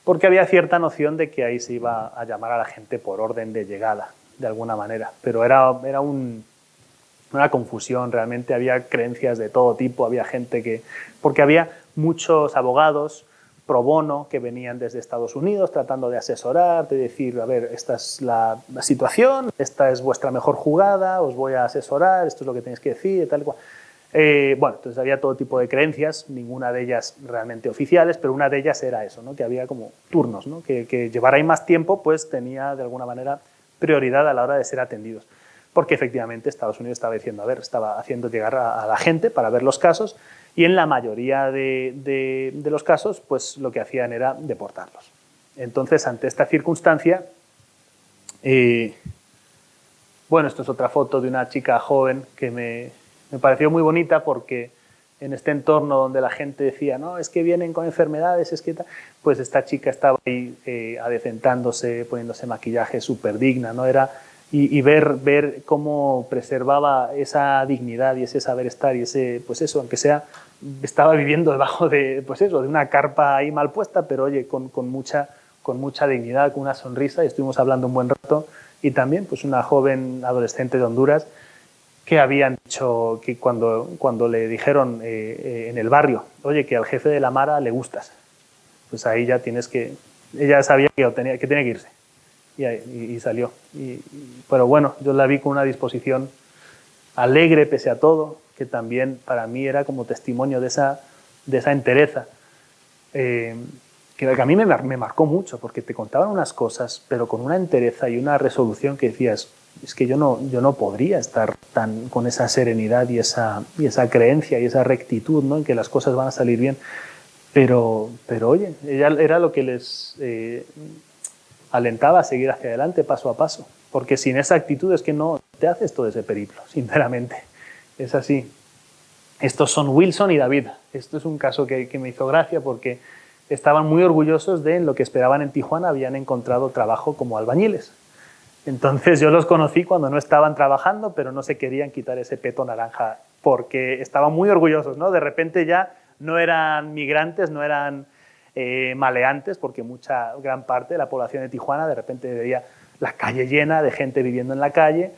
porque había cierta noción de que ahí se iba a llamar a la gente por orden de llegada, de alguna manera. Pero era una confusión realmente, había creencias de todo tipo, había gente que... Porque había muchos abogados pro bono que venían desde Estados Unidos tratando de asesorar, de decir, a ver, esta es la situación, esta es vuestra mejor jugada, os voy a asesorar, esto es lo que tenéis que decir, tal y cual. Bueno, entonces había todo tipo de creencias, ninguna de ellas realmente oficiales, pero una de ellas era eso, ¿no?, que había como turnos, ¿no?, que llevar ahí más tiempo pues tenía de alguna manera prioridad a la hora de ser atendidos. Porque efectivamente Estados Unidos estaba diciendo, a ver, estaba haciendo llegar a la gente para ver los casos, y en la mayoría de los casos pues lo que hacían era deportarlos. Entonces, ante esta circunstancia, bueno, esto es otra foto de una chica joven que me pareció muy bonita porque en este entorno donde la gente decía, no, es que vienen con enfermedades, es que tal, pues esta chica estaba ahí adecentándose, poniéndose maquillaje súper digna, ¿no? Y ver cómo preservaba esa dignidad y ese saber estar y ese, pues eso, aunque sea, estaba viviendo debajo de, pues eso, de una carpa ahí mal puesta, pero oye, con mucha dignidad, con una sonrisa, y estuvimos hablando un buen rato. Y también pues una joven adolescente de Honduras que habían dicho que cuando le dijeron en el barrio, oye, que al jefe de la Mara le gustas, pues ahí ya ella sabía que tenía que irse y salió. Pero bueno, yo la vi con una disposición alegre pese a todo, que también para mí era como testimonio de esa entereza. Que a mí me marcó mucho, porque te contaban unas cosas, pero con una entereza y una resolución que decías, es que yo no podría estar con esa serenidad y esa creencia y esa rectitud, ¿no?, en que las cosas van a salir bien. Pero oye, ella era lo que les alentaba a seguir hacia adelante paso a paso, porque sin esa actitud es que no te haces todo ese periplo, sinceramente. Es así. Estos son Wilson y David. Esto es un caso que me hizo gracia porque estaban muy orgullosos de en lo que esperaban en Tijuana, habían encontrado trabajo como albañiles. Entonces yo los conocí cuando no estaban trabajando, pero no se querían quitar ese peto naranja porque estaban muy orgullosos, ¿no? De repente ya no eran migrantes, no eran maleantes, porque gran parte de la población de Tijuana de repente veía la calle llena de gente viviendo en la calle,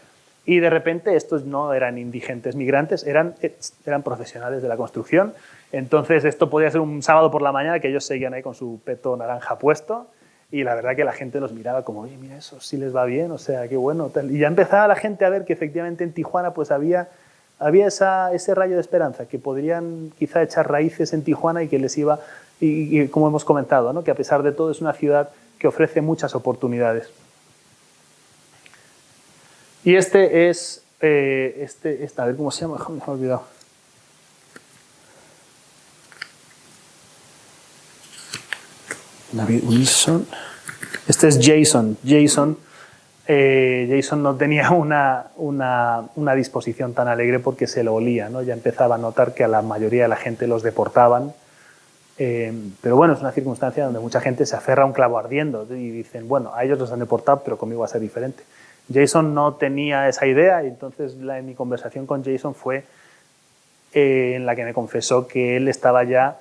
y de repente estos no eran indigentes migrantes, eran profesionales de la construcción. Entonces esto podía ser un sábado por la mañana que ellos seguían ahí con su peto naranja puesto, y la verdad que la gente los miraba como, oye, mira, eso sí les va bien, o sea, qué bueno. Tal. Y ya empezaba la gente a ver que efectivamente en Tijuana pues había ese rayo de esperanza, que podrían quizá echar raíces en Tijuana y que les iba, y como hemos comentado, ¿no?, que a pesar de todo es una ciudad que ofrece muchas oportunidades. Y este es, a ver cómo se llama, me he olvidado. David Wilson. Este es Jason. Jason no tenía una disposición tan alegre porque se lo olía, ¿no? Ya empezaba a notar que a la mayoría de la gente los deportaban. Pero bueno, es una circunstancia donde mucha gente se aferra a un clavo ardiendo y dicen, bueno, a ellos los han deportado, pero conmigo va a ser diferente. Jason no tenía esa idea, y entonces mi conversación con Jason fue en la que me confesó que él estaba ya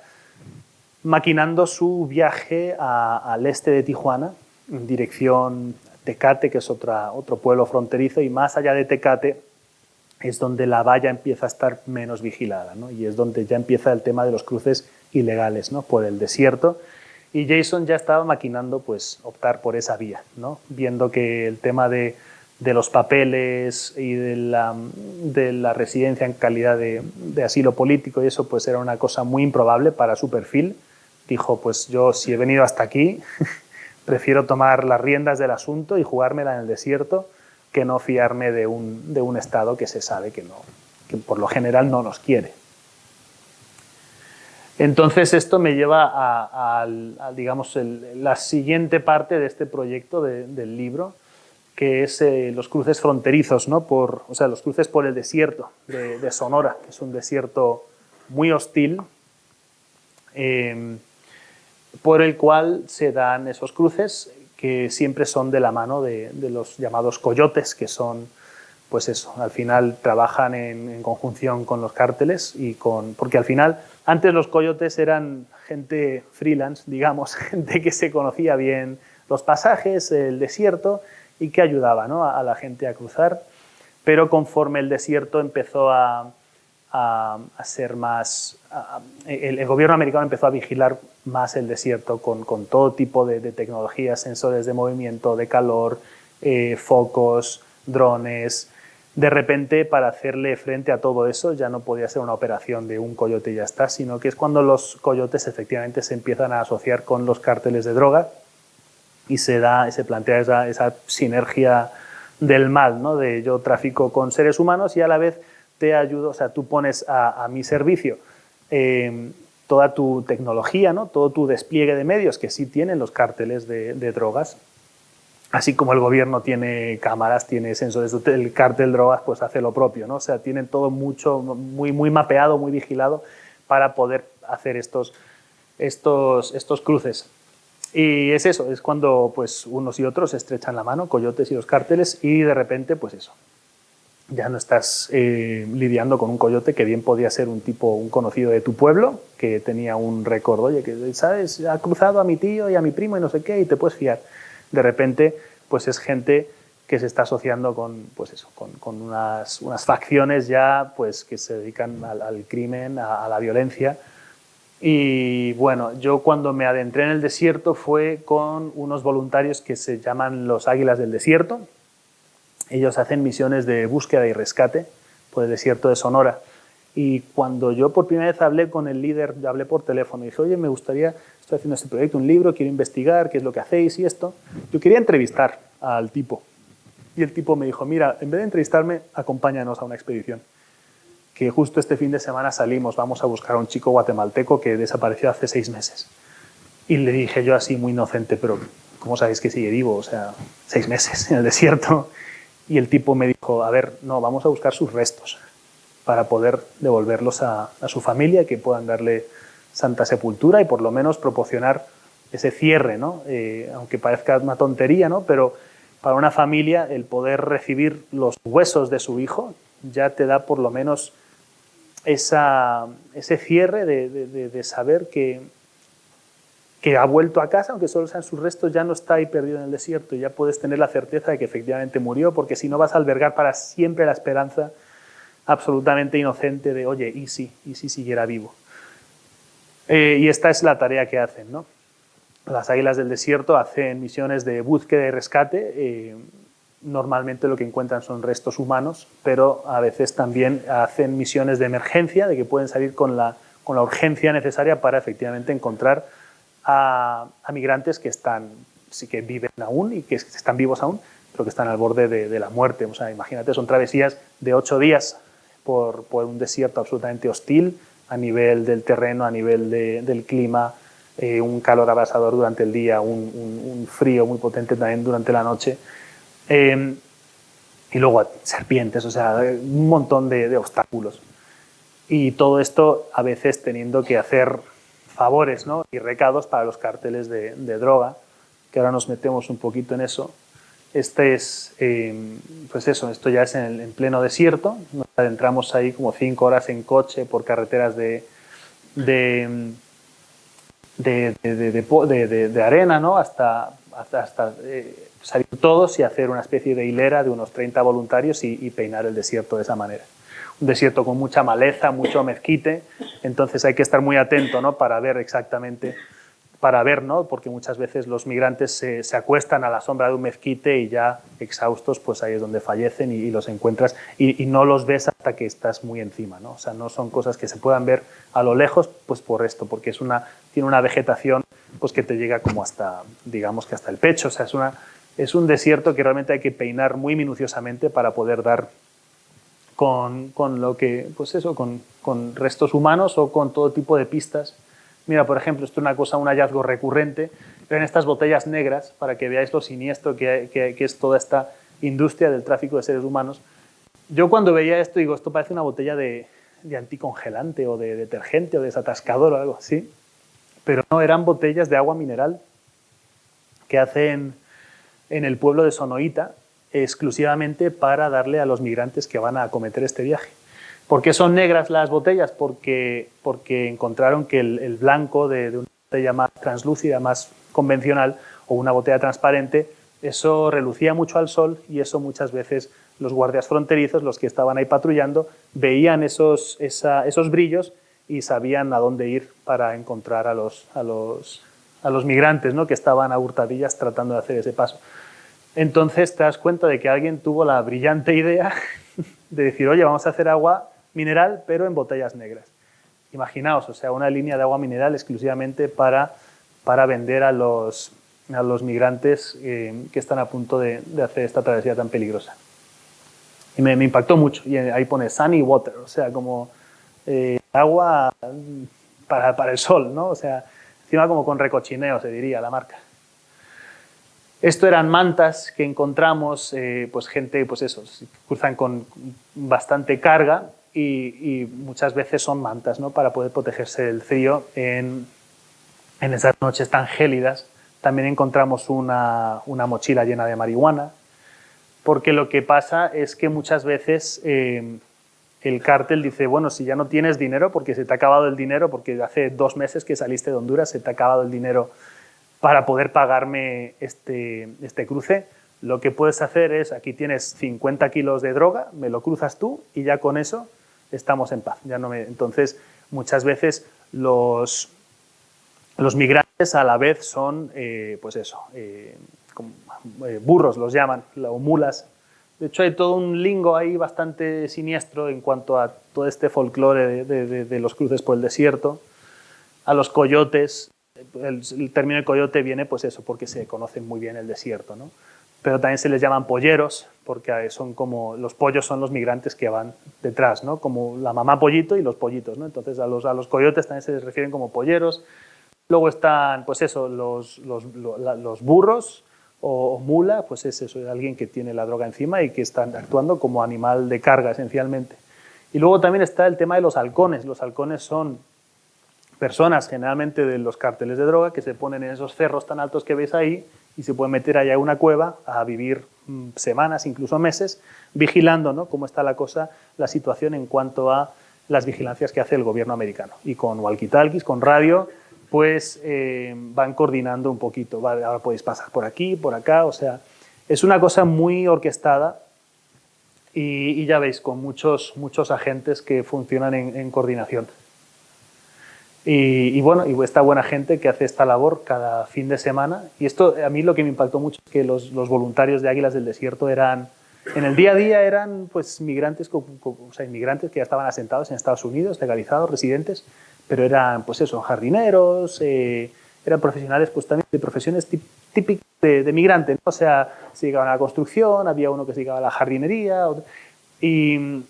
maquinando su viaje al este de Tijuana, en dirección Tecate, que es otro pueblo fronterizo, y más allá de Tecate es donde la valla empieza a estar menos vigilada, ¿no? Y es donde ya empieza el tema de los cruces ilegales, ¿no?, por el desierto. Y Jason ya estaba maquinando pues optar por esa vía, ¿no?, viendo que el tema de los papeles y de la residencia en calidad de asilo político y eso pues era una cosa muy improbable para su perfil. Dijo, pues yo si he venido hasta aquí prefiero tomar las riendas del asunto y jugármela en el desierto que no fiarme de un Estado que se sabe que por lo general no nos quiere. Entonces esto me lleva a digamos, la siguiente parte de este proyecto del libro, que es los cruces fronterizos, ¿no? O sea, los cruces por el desierto de Sonora, que es un desierto muy hostil, por el cual se dan esos cruces que siempre son de la mano de los llamados coyotes, que son, pues eso, al final trabajan en conjunción con los cárteles porque al final, antes los coyotes eran gente freelance, digamos, gente que se conocía bien los pasajes, el desierto, y que ayudaba, ¿no?, a la gente a cruzar, pero conforme el desierto empezó a ser más... el gobierno americano empezó a vigilar más el desierto con todo tipo de tecnologías, sensores de movimiento, de calor, focos, drones. De repente, para hacerle frente a todo eso, ya no podía ser una operación de un coyote y ya está, sino que es cuando los coyotes efectivamente se empiezan a asociar con los cárteles de droga, y se plantea esa sinergia del mal, ¿no?, de yo trafico con seres humanos y a la vez te ayudo, o sea, tú pones a mi servicio toda tu tecnología, ¿no?, todo tu despliegue de medios que sí tienen los cárteles de drogas, así como el gobierno tiene cámaras, tiene sensores, el cártel de drogas pues hace lo propio, ¿no? O sea, tienen todo muy mapeado, muy vigilado, para poder hacer estos cruces. Y es eso, es cuando pues, unos y otros estrechan la mano, coyotes y los cárteles, y de repente, pues eso, ya no estás lidiando con un coyote que bien podía ser un conocido de tu pueblo, que tenía un récord, oye, que sabes, ha cruzado a mi tío y a mi primo y no sé qué, y te puedes fiar. De repente, pues es gente que se está asociando con, pues eso, con unas facciones ya pues, que se dedican al crimen, a la violencia. Y bueno, yo cuando me adentré en el desierto fue con unos voluntarios que se llaman los Águilas del Desierto. Ellos hacen misiones de búsqueda y rescate por el desierto de Sonora. Y cuando yo por primera vez hablé con el líder, hablé por teléfono y dije, oye, me gustaría, estoy haciendo este proyecto, un libro, quiero investigar qué es lo que hacéis y esto. Yo quería entrevistar al tipo. Y el tipo me dijo, mira, en vez de entrevistarme, acompáñanos a una expedición. Que justo este fin de semana salimos, vamos a buscar a un chico guatemalteco que desapareció hace 6 meses. Y le dije yo así muy inocente, pero ¿cómo sabéis que sigue vivo? O sea, 6 meses en el desierto. Y el tipo me dijo, a ver, no, vamos a buscar sus restos para poder devolverlos a su familia, que puedan darle santa sepultura y por lo menos proporcionar ese cierre, ¿no? Aunque parezca una tontería, ¿no? Pero para una familia el poder recibir los huesos de su hijo ya te da por lo menos ese cierre de saber que ha vuelto a casa, aunque solo sean sus restos, ya no está ahí perdido en el desierto, y ya puedes tener la certeza de que efectivamente murió, porque si no vas a albergar para siempre la esperanza absolutamente inocente de, oye, ¿y si siguiera vivo? Y esta es la tarea que hacen, ¿no? Las Águilas del Desierto hacen misiones de búsqueda y rescate. Normalmente lo que encuentran son restos humanos, pero a veces también hacen misiones de emergencia, de que pueden salir con la urgencia necesaria para efectivamente encontrar a migrantes que sí que viven aún y que están vivos aún, pero que están al borde de la muerte. O sea, imagínate, son travesías de 8 días por un desierto absolutamente hostil a nivel del terreno, a nivel del clima, un calor abrasador durante el día, un frío muy potente también durante la noche. Y luego serpientes, o sea, un montón de obstáculos. Y todo esto a veces teniendo que hacer favores, ¿no? Y recados para los cárteles de droga, que ahora nos metemos un poquito en eso. Pues eso, esto ya es en pleno desierto. Nos adentramos ahí como 5 horas en coche por carreteras de arena, ¿no? hasta salir todos y hacer una especie de hilera de unos 30 voluntarios y peinar el desierto de esa manera. Un desierto con mucha maleza, mucho mezquite, entonces hay que estar muy atento, ¿no? Para ver exactamente, ¿no? Porque muchas veces los migrantes se acuestan a la sombra de un mezquite y ya exhaustos, pues ahí es donde fallecen y los encuentras y no los ves hasta que estás muy encima, ¿no? O sea, no son cosas que se puedan ver a lo lejos, pues por esto, porque tiene una vegetación pues que te llega como hasta, digamos que hasta el pecho. O sea, es un desierto que realmente hay que peinar muy minuciosamente para poder dar con lo que, pues eso, con restos humanos o con todo tipo de pistas. Mira, por ejemplo, esto es un hallazgo recurrente, pero en estas botellas negras, para que veáis lo siniestro que es toda esta industria del tráfico de seres humanos. Yo cuando veía esto digo, esto parece una botella de anticongelante o de detergente o de desatascador o algo así, pero no, eran botellas de agua mineral que hacen en el pueblo de Sonoita, exclusivamente para darle a los migrantes que van a acometer este viaje. ¿Por qué son negras las botellas? Porque encontraron que el blanco de una botella más translúcida, más convencional, o una botella transparente, eso relucía mucho al sol y eso muchas veces los guardias fronterizos, los que estaban ahí patrullando, veían esos brillos y sabían a dónde ir para encontrar a los migrantes, ¿no? Que estaban a hurtadillas tratando de hacer ese paso. Entonces te das cuenta de que alguien tuvo la brillante idea de decir, oye, vamos a hacer agua mineral, pero en botellas negras. Imaginaos, o sea, una línea de agua mineral exclusivamente para vender a los migrantes que están a punto de hacer esta travesía tan peligrosa. Y me impactó mucho. Y ahí pone sunny water, o sea, como agua para el sol, ¿no? O sea, encima como con recochineo, se diría la marca. Esto eran mantas que encontramos, pues gente, pues eso, cruzan con bastante carga y muchas veces son mantas, ¿no? Para poder protegerse del frío en esas noches tan gélidas. También encontramos una mochila llena de marihuana, porque lo que pasa es que muchas veces el cártel dice, bueno, si ya no tienes dinero, porque se te ha acabado el dinero, porque hace 2 meses que saliste de Honduras, se te ha acabado el dinero para poder pagarme este cruce, lo que puedes hacer es, aquí tienes 50 kilos de droga, me lo cruzas tú y ya con eso estamos en paz. Entonces, muchas veces los migrantes a la vez son, pues eso, burros los llaman, o mulas. De hecho, hay todo un lingo ahí bastante siniestro en cuanto a todo este folclore de los cruces por el desierto. A los coyotes, el término de coyote viene pues eso, porque se conocen muy bien el desierto, ¿no? Pero también se les llaman polleros, porque son como, los pollos son los migrantes que van detrás, ¿no? Como la mamá pollito y los pollitos, ¿no? Entonces a los coyotes también se les refieren como polleros. Luego están, pues eso, los burros o mula, pues es eso, es alguien que tiene la droga encima y que están actuando como animal de carga esencialmente. Y luego también está el tema de los halcones. Los halcones son personas generalmente de los cárteles de droga que se ponen en esos cerros tan altos que veis ahí y se pueden meter allá a una cueva a vivir semanas, incluso meses, vigilando, ¿no?, cómo está la cosa, la situación en cuanto a las vigilancias que hace el gobierno americano. Y con walkie-talkies, con radio, pues van coordinando un poquito. Vale, ahora podéis pasar por aquí, por acá, o sea, es una cosa muy orquestada y ya veis, con muchos agentes que funcionan en coordinación. Y bueno, y esta buena gente que hace esta labor cada fin de semana. Y esto, a mí lo que me impactó mucho es que los voluntarios de Águilas del Desierto eran, en el día a día eran pues inmigrantes que ya estaban asentados en Estados Unidos, legalizados, residentes, pero eran pues eso, jardineros, eran profesionales pues también de profesiones típicas de migrante, ¿no? O sea, se dedicaban a la construcción, había uno que se dedicaba a la jardinería, y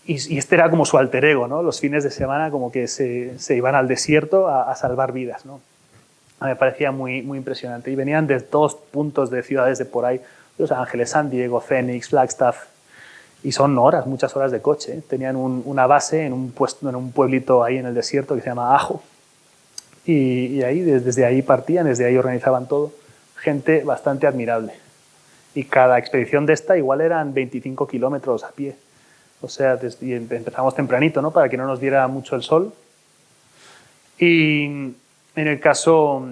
este era como su alter ego, ¿no? Los fines de semana como que se iban al desierto a salvar vidas, ¿no? Me parecía muy impresionante. Y venían de todos puntos de ciudades de por ahí, Los Ángeles, San Diego, Phoenix, Flagstaff, y son horas, muchas horas de coche. Tenían una base en un pueblito ahí en el desierto que se llama Ajo, y ahí, desde ahí partían, desde ahí organizaban todo. Gente bastante admirable. Y cada expedición de esta igual eran 25 kilómetros a pie. O sea, empezamos tempranito, ¿no?, para que no nos diera mucho el sol. Y en el caso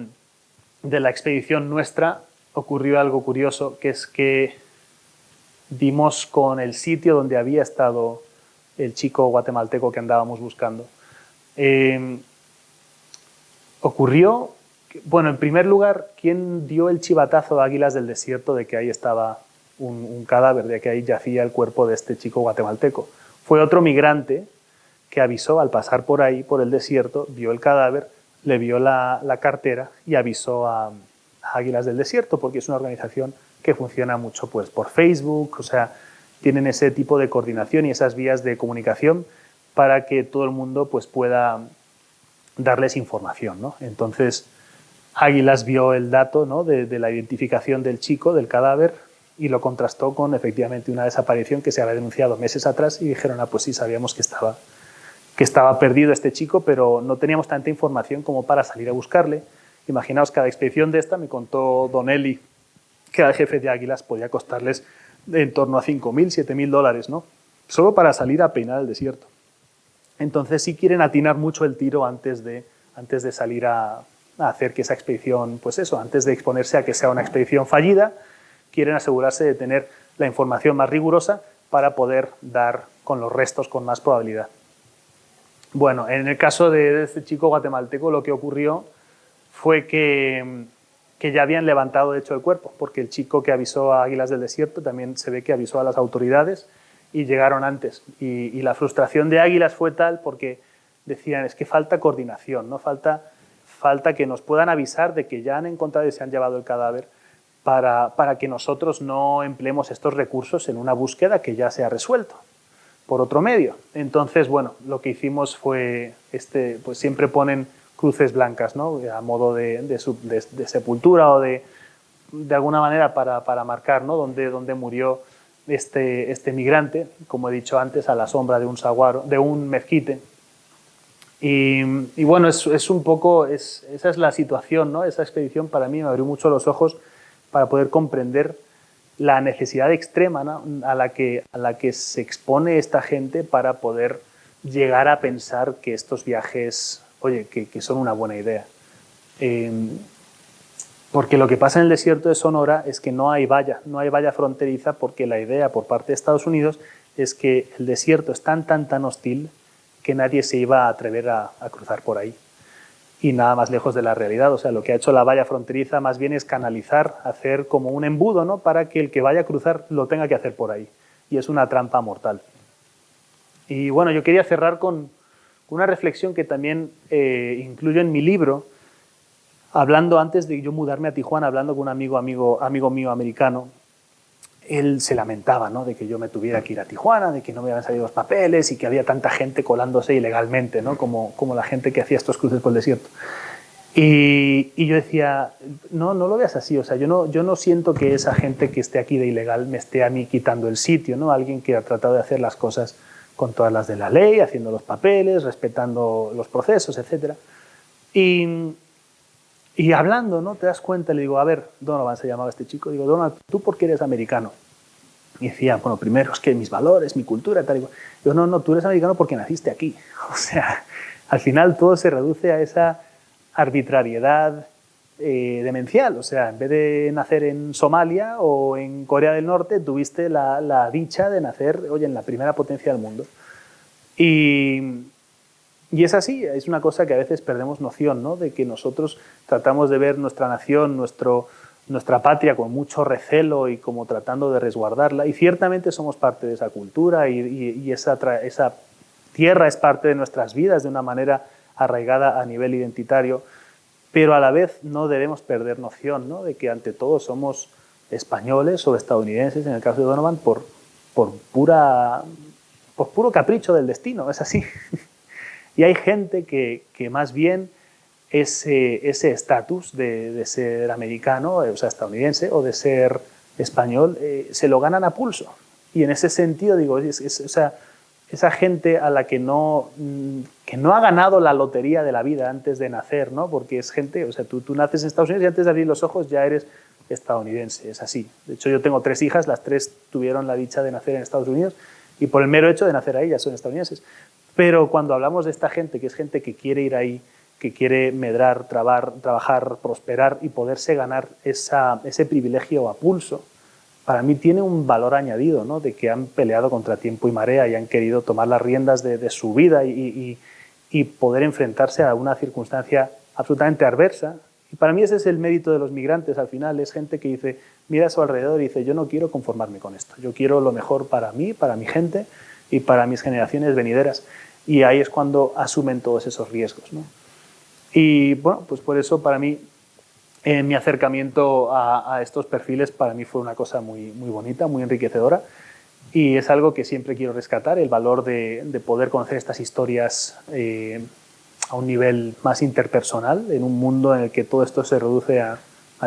de la expedición nuestra ocurrió algo curioso, que es que dimos con el sitio donde había estado el chico guatemalteco que andábamos buscando. Ocurrió, bueno, en primer lugar, ¿quién dio el chivatazo a Águilas del Desierto de que ahí estaba un cadáver, de que ahí yacía el cuerpo de este chico guatemalteco? Fue otro migrante que avisó al pasar por ahí, por el desierto, vio el cadáver, le vio la cartera y avisó a Águilas del Desierto, porque es una organización que funciona mucho pues, por Facebook, o sea, tienen ese tipo de coordinación y esas vías de comunicación para que todo el mundo pues, pueda darles información, ¿no? Entonces, Águilas vio el dato, ¿no?, de la identificación del chico, del cadáver, y lo contrastó con efectivamente una desaparición que se había denunciado meses atrás y dijeron, pues sí, sabíamos que estaba perdido este chico, pero no teníamos tanta información como para salir a buscarle. Imaginaos, cada expedición de esta, me contó Don Eli, que era el jefe de Águilas, podía costarles en torno a $5.000, $7.000, ¿no?, solo para salir a peinar el desierto. Entonces sí quieren atinar mucho el tiro antes de salir a hacer que esa expedición, pues eso, antes de exponerse a que sea una expedición fallida, quieren asegurarse de tener la información más rigurosa para poder dar con los restos con más probabilidad. Bueno, en el caso de este chico guatemalteco, lo que ocurrió fue que ya habían levantado de hecho el cuerpo, porque el chico que avisó a Águilas del Desierto también se ve que avisó a las autoridades y llegaron antes. Y la frustración de Águilas fue tal porque decían, es que falta coordinación, ¿no? Falta que nos puedan avisar de que ya han encontrado y se han llevado el cadáver para que nosotros no empleemos estos recursos en una búsqueda que ya se ha resuelto por otro medio. Entonces, bueno, lo que hicimos fue, pues siempre ponen cruces blancas, ¿no?, a modo de sepultura o de alguna manera para marcar, ¿no?, dónde murió este migrante, como he dicho antes, a la sombra de un saguaro, de un mezquite. Y bueno, es un poco, esa es la situación, ¿no? Esa expedición para mí me abrió mucho los ojos para poder comprender la necesidad extrema, ¿no?, a la que se expone esta gente para poder llegar a pensar que estos viajes, oye, que son una buena idea. Porque lo que pasa en el desierto de Sonora es que no hay valla fronteriza, porque la idea por parte de Estados Unidos es que el desierto es tan hostil que nadie se iba a atrever a cruzar por ahí. Y nada más lejos de la realidad. O sea, lo que ha hecho la valla fronteriza más bien es canalizar, hacer como un embudo, ¿no?, para que el que vaya a cruzar lo tenga que hacer por ahí. Y es una trampa mortal. Y bueno, yo quería cerrar con una reflexión que también incluyo en mi libro, hablando antes de yo mudarme a Tijuana, hablando con un amigo mío americano. Él se lamentaba, ¿no?, de que yo me tuviera que ir a Tijuana, de que no me habían salido los papeles y que había tanta gente colándose ilegalmente, ¿no?, como la gente que hacía estos cruces por el desierto. Y yo decía, no lo veas así, o sea, yo no siento que esa gente que esté aquí de ilegal me esté a mí quitando el sitio, ¿no? Alguien que ha tratado de hacer las cosas con todas las de la ley, haciendo los papeles, respetando los procesos, etc. Y hablando, ¿no?, te das cuenta, le digo, a ver, Donovan se llamaba este chico, digo, Donovan, ¿tú por qué eres americano? Y decía, bueno, primero es que mis valores, mi cultura, tal y cual. Digo, no, tú eres americano porque naciste aquí. O sea, al final todo se reduce a esa arbitrariedad demencial. O sea, en vez de nacer en Somalia o en Corea del Norte, tuviste la dicha de nacer, oye, en la primera potencia del mundo. Y es así, es una cosa que a veces perdemos noción, ¿no?, de que nosotros tratamos de ver nuestra nación, nuestra patria con mucho recelo y como tratando de resguardarla, y ciertamente somos parte de esa cultura y esa tierra es parte de nuestras vidas de una manera arraigada a nivel identitario, pero a la vez no debemos perder noción, ¿no?, de que ante todo somos españoles o estadounidenses, en el caso de Donovan, por puro capricho del destino, es así. Y hay gente que más bien ese estatus de ser americano, o sea, estadounidense, o de ser español, se lo ganan a pulso. Y en ese sentido, digo, o sea, esa gente a la que no ha ganado la lotería de la vida antes de nacer, ¿no? Porque es gente, o sea, tú naces en Estados Unidos y antes de abrir los ojos ya eres estadounidense, es así. De hecho, yo tengo 3 hijas, las 3 tuvieron la dicha de nacer en Estados Unidos y por el mero hecho de nacer ahí ya son estadounidenses. Pero cuando hablamos de esta gente, que es gente que quiere ir ahí, que quiere medrar, trabajar, prosperar y poderse ganar ese privilegio a pulso, para mí tiene un valor añadido, ¿no?, de que han peleado contra tiempo y marea y han querido tomar las riendas de su vida y poder enfrentarse a una circunstancia absolutamente adversa. Y para mí ese es el mérito de los migrantes al final, es gente que dice, mira a su alrededor y dice, yo no quiero conformarme con esto, yo quiero lo mejor para mí, para mi gente y para mis generaciones venideras. Y ahí es cuando asumen todos esos riesgos, ¿no? Y bueno, pues por eso para mí mi acercamiento a estos perfiles para mí fue una cosa muy bonita, muy enriquecedora, y es algo que siempre quiero rescatar, el valor de poder conocer estas historias a un nivel más interpersonal, en un mundo en el que todo esto se reduce a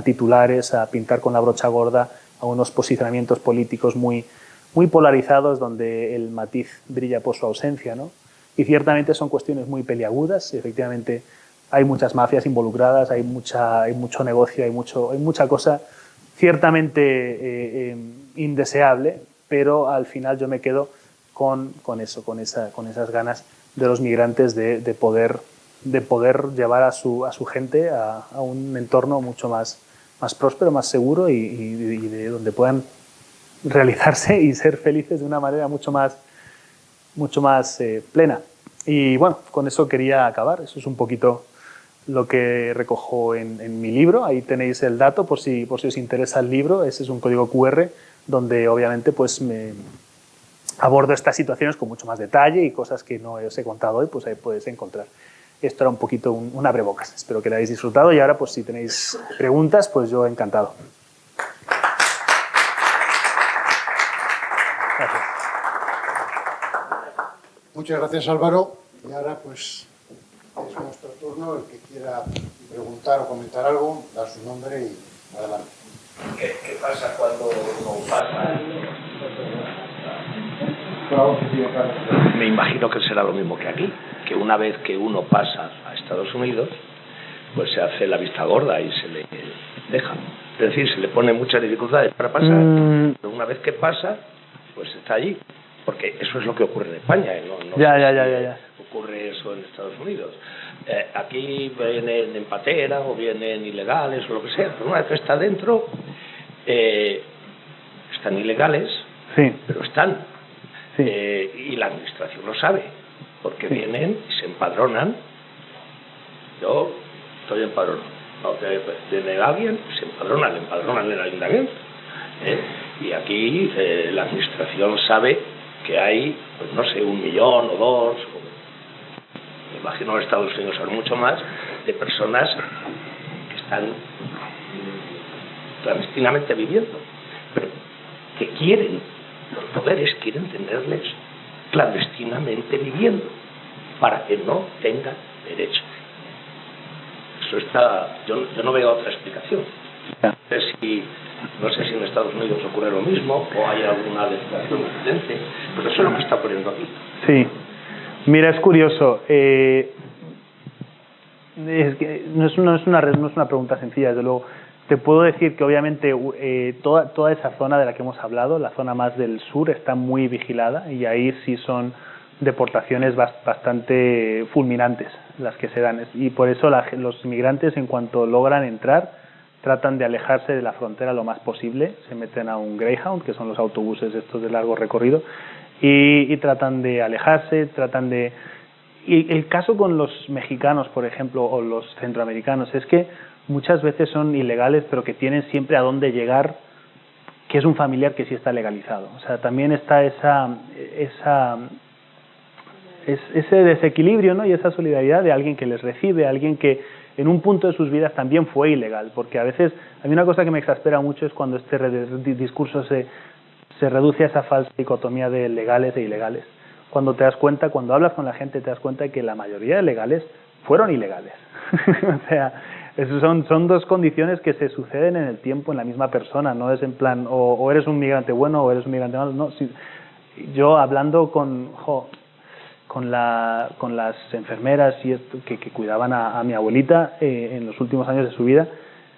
titulares, a pintar con la brocha gorda, a unos posicionamientos políticos muy polarizados donde el matiz brilla por su ausencia, ¿no? Y ciertamente son cuestiones muy peliagudas, efectivamente hay muchas mafias involucradas, hay mucho negocio, hay mucha cosa ciertamente indeseable, pero al final yo me quedo con esas ganas de los migrantes de poder llevar a su gente a un entorno mucho más próspero, más seguro y de donde puedan realizarse y ser felices de una manera mucho más plena. Y bueno, con eso quería acabar. Eso es un poquito lo que recojo en mi libro. Ahí tenéis el dato por si os interesa el libro. Ese es un código QR donde obviamente pues me abordo estas situaciones con mucho más detalle y cosas que no os he contado hoy, pues ahí podéis encontrar. Esto era un poquito un abrebocas. Espero que lo hayáis disfrutado y ahora pues si tenéis preguntas, pues yo encantado. Gracias. Muchas gracias, Álvaro. Y ahora pues es nuestro turno. El que quiera preguntar o comentar algo, da su nombre y adelante. ¿Qué pasa cuando uno pasa Me imagino que será lo mismo que aquí, que una vez que uno pasa a Estados Unidos, pues se hace la vista gorda y se le deja. Es decir, se le pone muchas dificultades para pasar, pero una vez que pasa, pues está allí. Porque eso es lo que ocurre en España, no Ya. ocurre eso en Estados Unidos. Aquí vienen en patera o vienen ilegales o lo que sea, pero una vez que está dentro, están ilegales, sí, pero están. Sí. Y la administración lo sabe, porque vienen y se empadronan. Yo estoy empadronado. Viene alguien, se empadrona, le empadronan en el ayuntamiento. Y aquí la administración sabe que hay, pues no sé, 1 millón o 2, me imagino en Estados Unidos son mucho más, de personas que están clandestinamente viviendo, pero que quieren, los poderes quieren tenerles clandestinamente viviendo para que no tengan derecho. Eso está, yo no veo otra explicación. No sé si en Estados Unidos ocurre lo mismo o hay alguna legislación diferente, pero eso es lo que está ocurriendo aquí. Sí. Mira, es curioso. Es que no es una pregunta sencilla, desde luego. Te puedo decir que obviamente toda esa zona de la que hemos hablado, la zona más del sur, está muy vigilada y ahí sí son deportaciones bastante fulminantes las que se dan. Y por eso los inmigrantes, en cuanto logran entrar, tratan de alejarse de la frontera lo más posible, se meten a un Greyhound, que son los autobuses estos de largo recorrido, y tratan de alejarse, Y el caso con los mexicanos, por ejemplo, o los centroamericanos, es que muchas veces son ilegales, pero que tienen siempre a dónde llegar, que es un familiar que sí está legalizado. O sea, también está ese desequilibrio, ¿no? Y esa solidaridad de alguien que les recibe, alguien que en un punto de sus vidas también fue ilegal, porque a veces, a mí una cosa que me exaspera mucho es cuando este discurso se reduce a esa falsa dicotomía de legales e ilegales. Cuando te das cuenta, cuando hablas con la gente, te das cuenta de que la mayoría de legales fueron ilegales. O sea, son dos condiciones que se suceden en el tiempo en la misma persona, no es en plan, o eres un migrante bueno o eres un migrante malo, no. Si, yo hablando con las enfermeras y que cuidaban a mi abuelita en los últimos años de su vida,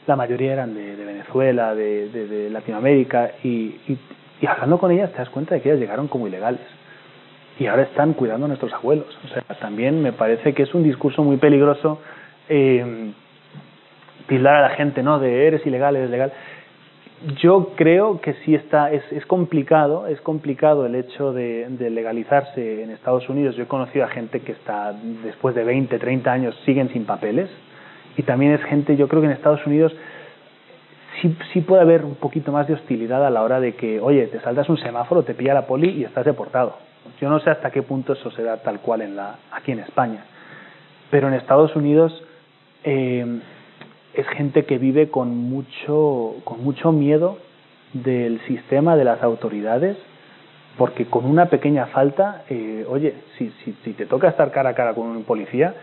la mayoría eran de Venezuela, de Latinoamérica, y hablando con ellas te das cuenta de que ellas llegaron como ilegales y ahora están cuidando a nuestros abuelos. O sea, también me parece que es un discurso muy peligroso tildar a la gente, ¿no?, de eres ilegal, eres legal. Yo creo que sí es complicado el hecho de legalizarse en Estados Unidos. Yo he conocido a gente que está, después de 20, 30 años, siguen sin papeles, y también es gente, yo creo que en Estados Unidos sí puede haber un poquito más de hostilidad a la hora de que, oye, te saltas un semáforo, te pilla la poli y estás deportado. Yo no sé hasta qué punto eso se da tal cual aquí en España, pero en Estados Unidos es gente que vive con mucho miedo del sistema, de las autoridades, porque con una pequeña falta, oye, si te toca estar cara a cara con un policía,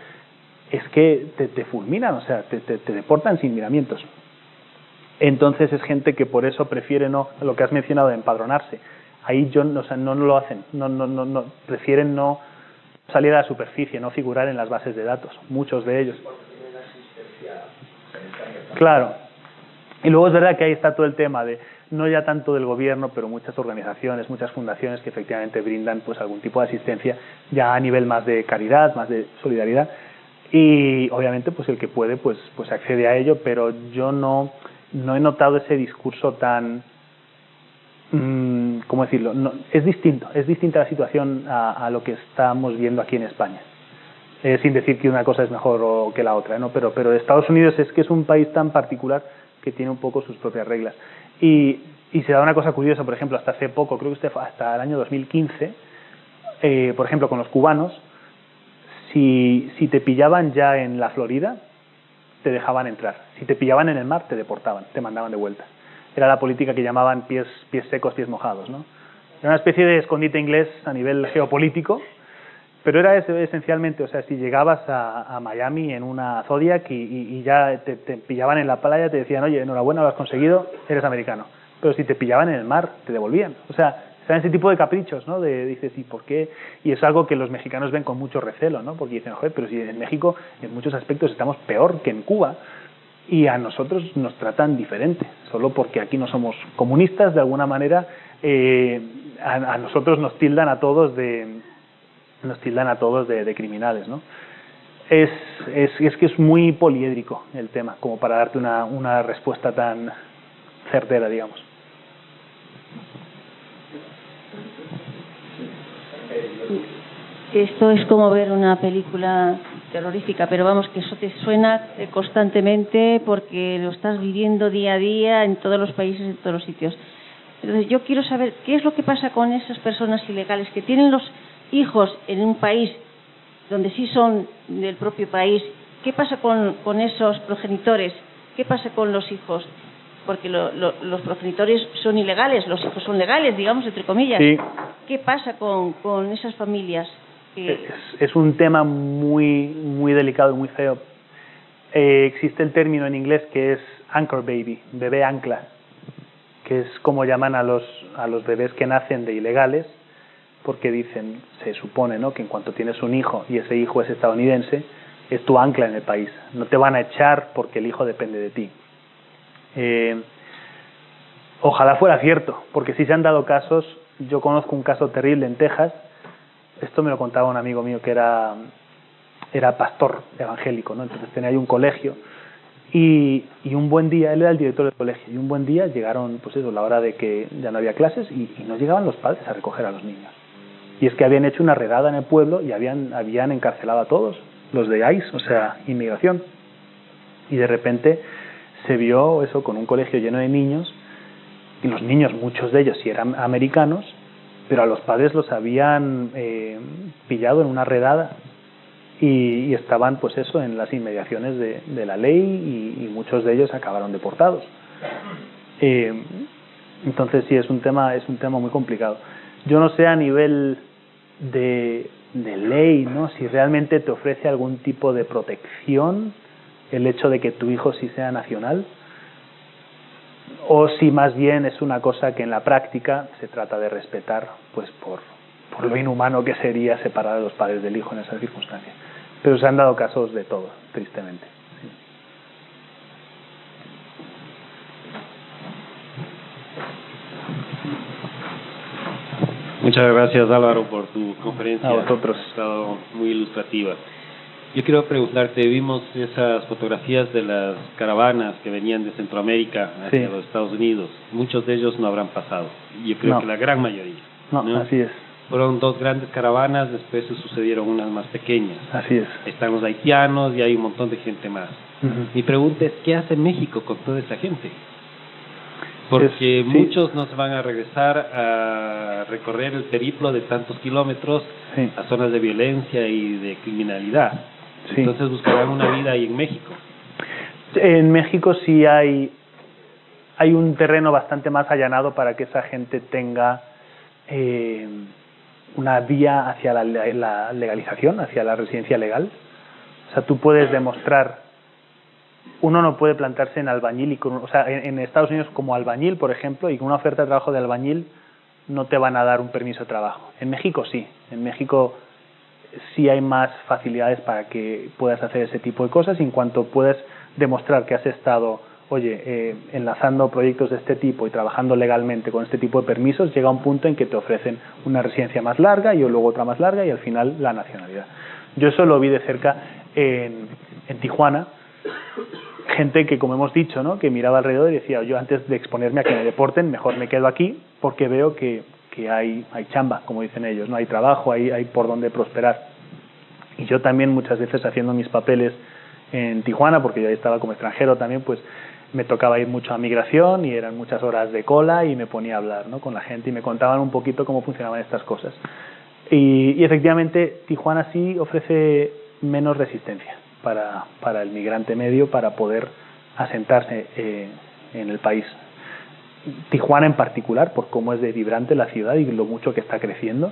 es que te fulminan, o sea, te deportan sin miramientos. Entonces es gente que por eso prefiere lo que has mencionado de empadronarse. Ahí no lo hacen, no prefieren no salir a la superficie, no figurar en las bases de datos, muchos de ellos. Claro. Y luego es verdad que ahí está todo el tema de, no ya tanto del gobierno, pero muchas organizaciones, muchas fundaciones que efectivamente brindan pues algún tipo de asistencia ya a nivel más de caridad, más de solidaridad, y obviamente pues el que puede pues accede a ello, pero yo no he notado ese discurso tan ¿cómo decirlo? Es distinta la situación a lo que estamos viendo aquí en España. Sin decir que una cosa es mejor que la otra, ¿no? Pero Estados Unidos es que es un país tan particular que tiene un poco sus propias reglas. Y se da una cosa curiosa, por ejemplo, hasta hace poco, creo que hasta el año 2015, por ejemplo, con los cubanos, si te pillaban ya en la Florida, te dejaban entrar. Si te pillaban en el mar, te deportaban, te mandaban de vuelta. Era la política que llamaban pies secos, pies mojados, ¿no? Era una especie de escondite inglés a nivel geopolítico, pero era esencialmente, o sea, si llegabas a Miami en una Zodiac y ya te pillaban en la playa, te decían, oye, enhorabuena, lo has conseguido, eres americano. Pero si te pillaban en el mar, te devolvían. O sea, Serán ese tipo de caprichos, ¿no? Dices, ¿y por qué? Y es algo que los mexicanos ven con mucho recelo, ¿no? Porque dicen, joder, pero si en México en muchos aspectos estamos peor que en Cuba y a nosotros nos tratan diferente, solo porque aquí no somos comunistas, de alguna manera a nosotros nos tildan a todos de criminales, ¿no? Es que es muy poliédrico el tema, como para darte una respuesta tan certera, digamos. Esto es como ver una película terrorífica, pero vamos, que eso te suena constantemente porque lo estás viviendo día a día en todos los países, en todos los sitios. Entonces yo quiero saber qué es lo que pasa con esas personas ilegales que tienen los hijos en un país donde sí son del propio país. ¿Qué pasa con esos progenitores? ¿Qué pasa con los hijos? Porque los progenitores son ilegales, los hijos son legales, digamos, entre comillas. Sí. ¿Qué pasa con esas familias? Es un tema muy, muy delicado y muy feo. Existe el término en inglés que es anchor baby, bebé ancla, que es como llaman a los bebés que nacen de ilegales, porque dicen, se supone, ¿no?, que en cuanto tienes un hijo y ese hijo es estadounidense, es tu ancla en el país. No te van a echar porque el hijo depende de ti. Ojalá fuera cierto, porque sí se han dado casos. Yo conozco un caso terrible en Texas. Esto me lo contaba un amigo mío que era pastor evangélico, ¿no? Entonces tenía ahí un colegio y un buen día, él era el director del colegio, y un buen día llegaron, pues eso, la hora de que ya no había clases y no llegaban los padres a recoger a los niños. Y es que habían hecho una redada en el pueblo y habían encarcelado a todos, los de ICE, o sea, inmigración. Y de repente se vio eso con un colegio lleno de niños, y los niños, muchos de ellos sí eran americanos, pero a los padres los habían pillado en una redada y estaban, pues eso, en las inmediaciones de la ley y muchos de ellos acabaron deportados. Entonces sí, es un tema muy complicado. Yo no sé a nivel de ley, ¿no?, si realmente te ofrece algún tipo de protección el hecho de que tu hijo sí sea nacional, o si más bien es una cosa que en la práctica se trata de respetar, pues por lo inhumano que sería separar a los padres del hijo en esas circunstancias. Pero se han dado casos de todo, tristemente. Sí. Muchas gracias, Álvaro, por tu conferencia. A vosotros. Ha estado muy ilustrativa. Yo quiero preguntarte, vimos esas fotografías de las caravanas que venían de Centroamérica hacia los Estados Unidos. Muchos de ellos no habrán pasado. Yo creo que la gran mayoría. No, así es. Fueron dos grandes caravanas, después se sucedieron unas más pequeñas. Así es. Están los haitianos y hay un montón de gente más. Mi pregunta es, ¿qué hace México con toda esa gente? Porque muchos no se van a regresar a recorrer el periplo de tantos kilómetros a zonas de violencia y de criminalidad. Entonces buscarán una vida ahí en México. En México sí hay un terreno bastante más allanado para que esa gente tenga una vía hacia la legalización, hacia la residencia legal. O sea, tú puedes demostrar, uno no puede plantarse en albañil en Estados Unidos como albañil, por ejemplo, y con una oferta de trabajo de albañil no te van a dar un permiso de trabajo. En México sí. En México sí hay más facilidades para que puedas hacer ese tipo de cosas, y en cuanto puedes demostrar que has estado, enlazando proyectos de este tipo y trabajando legalmente con este tipo de permisos, llega un punto en que te ofrecen una residencia más larga y luego otra más larga y al final la nacionalidad. Yo eso lo vi de cerca en Tijuana, gente que, como hemos dicho, ¿no?, que miraba alrededor y decía, yo antes de exponerme a que me deporten, mejor me quedo aquí porque veo que hay chamba, como dicen ellos, no hay trabajo, hay por dónde prosperar. Y yo también muchas veces haciendo mis papeles en Tijuana, porque yo ahí estaba como extranjero también, pues me tocaba ir mucho a migración y eran muchas horas de cola y me ponía a hablar, ¿no?, con la gente y me contaban un poquito cómo funcionaban estas cosas. Y efectivamente Tijuana sí ofrece menos resistencia para el migrante medio para poder asentarse en el país. Tijuana en particular, por cómo es de vibrante la ciudad y lo mucho que está creciendo,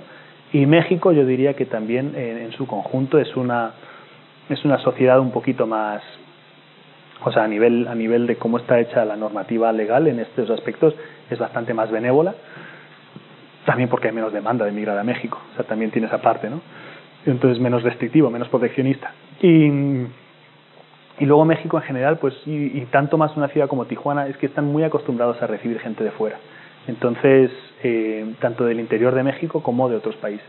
y México yo diría que también en su conjunto es una sociedad un poquito más, o sea, a nivel de cómo está hecha la normativa legal en estos aspectos, es bastante más benévola. también porque hay menos demanda de emigrar a México, o sea, también tiene esa parte, ¿no? Entonces menos restrictivo, menos proteccionista. Y luego México en general, pues, y tanto más una ciudad como Tijuana, es que están muy acostumbrados a recibir gente de fuera. Entonces, tanto del interior de México como de otros países.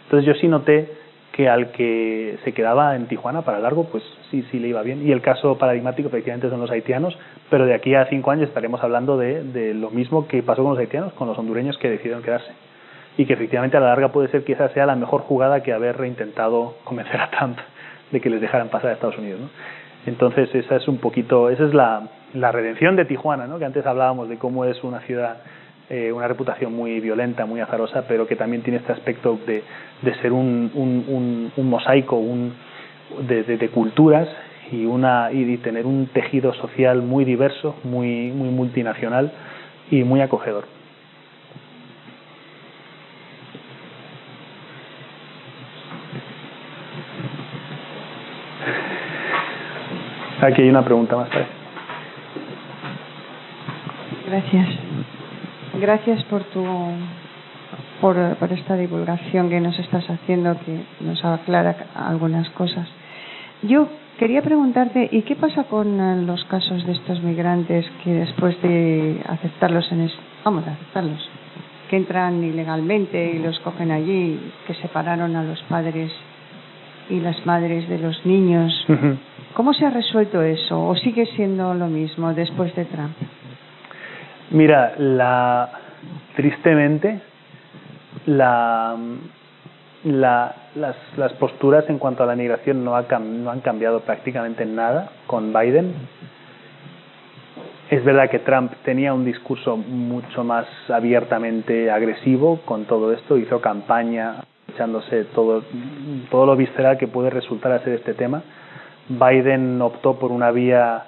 Entonces yo sí noté que al que se quedaba en Tijuana para largo, pues sí le iba bien. Y el caso paradigmático efectivamente son los haitianos, pero de aquí a 5 años estaremos hablando de lo mismo que pasó con los haitianos, con los hondureños que decidieron quedarse. Y que efectivamente a la larga puede ser que esa sea la mejor jugada que haber intentado convencer a Trump de que les dejaran pasar a Estados Unidos, ¿no? Entonces esa es un poquito, esa es la redención de Tijuana, ¿no? Que antes hablábamos de cómo es una ciudad, una reputación muy violenta, muy azarosa, pero que también tiene este aspecto de ser un mosaico de culturas y tener un tejido social muy diverso, muy multinacional y muy acogedor. Aquí hay una pregunta más, parece. Gracias. Gracias por esta divulgación que nos estás haciendo, que nos aclara algunas cosas. Yo quería preguntarte, ¿y qué pasa con los casos de estos migrantes que después de aceptarlos que entran ilegalmente y los cogen allí, que separaron a los padres y las madres de los niños? Uh-huh. ¿Cómo se ha resuelto eso? ¿O sigue siendo lo mismo después de Trump? Mira, tristemente, las posturas en cuanto a la migración no han cambiado prácticamente nada con Biden. Es verdad que Trump tenía un discurso mucho más abiertamente agresivo con todo esto, hizo campaña echándose todo lo visceral que puede resultar a ser este tema. Biden optó por una vía,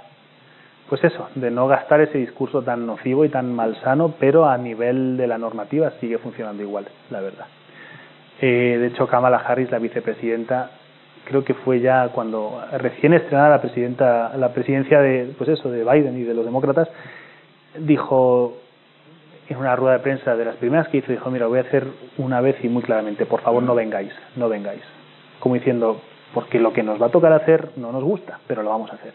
pues eso, de no gastar ese discurso tan nocivo y tan malsano, pero a nivel de la normativa sigue funcionando igual, la verdad. De hecho, Kamala Harris, la vicepresidenta, creo que fue ya cuando recién estrenada la presidencia de Biden y de los demócratas, dijo en una rueda de prensa de las primeras que hizo, dijo: mira, voy a hacer una vez y muy claramente, por favor no vengáis, como diciendo, porque lo que nos va a tocar hacer no nos gusta, pero lo vamos a hacer,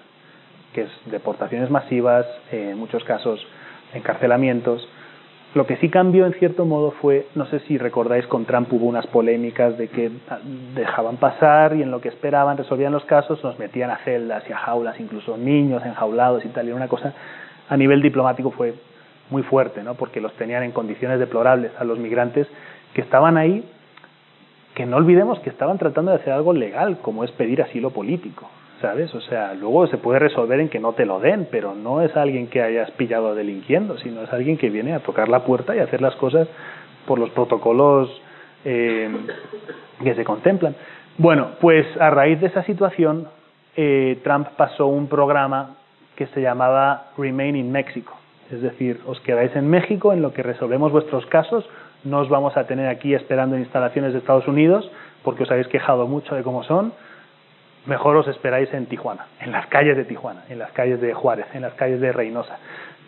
que es deportaciones masivas, en muchos casos encarcelamientos. Lo que sí cambió en cierto modo fue, no sé si recordáis, con Trump hubo unas polémicas de que dejaban pasar y en lo que esperaban resolvían los casos, nos metían a celdas y a jaulas, incluso niños enjaulados y tal, y era una cosa a nivel diplomático fue muy fuerte, ¿no? Porque los tenían en condiciones deplorables a los migrantes que estaban ahí, que no olvidemos que estaban tratando de hacer algo legal, como es pedir asilo político, ¿sabes? O sea, luego se puede resolver en que no te lo den, pero no es alguien que hayas pillado delinquiendo, sino es alguien que viene a tocar la puerta y a hacer las cosas por los protocolos que se contemplan. Bueno, pues a raíz de esa situación, Trump pasó un programa que se llamaba Remain in Mexico, es decir, os quedáis en México en lo que resolvemos vuestros casos, no os vamos a tener aquí esperando en instalaciones de Estados Unidos porque os habéis quejado mucho de cómo son. Mejor os esperáis en Tijuana, en las calles de Tijuana, en las calles de Juárez, en las calles de Reynosa,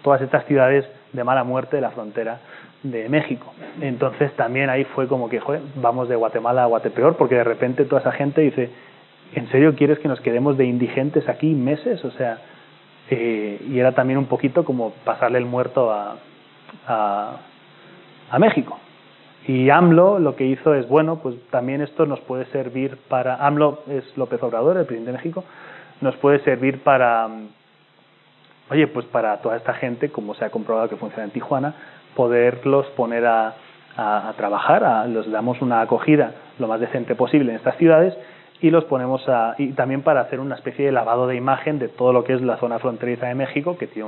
todas estas ciudades de mala muerte de la frontera de México. Entonces también ahí fue como que, joder, vamos de Guatemala a Guatepeor, porque de repente toda esa gente dice, ¿en serio quieres que nos quedemos de indigentes aquí meses? O sea, y era también un poquito como pasarle el muerto a México. Y AMLO lo que hizo es, bueno, pues también esto nos puede servir para... AMLO es López Obrador, el presidente de México, nos puede servir para, oye, pues para toda esta gente, como se ha comprobado que funciona en Tijuana, poderlos poner a trabajar, les damos una acogida lo más decente posible en estas ciudades y los ponemos y también para hacer una especie de lavado de imagen de todo lo que es la zona fronteriza de México, que tiene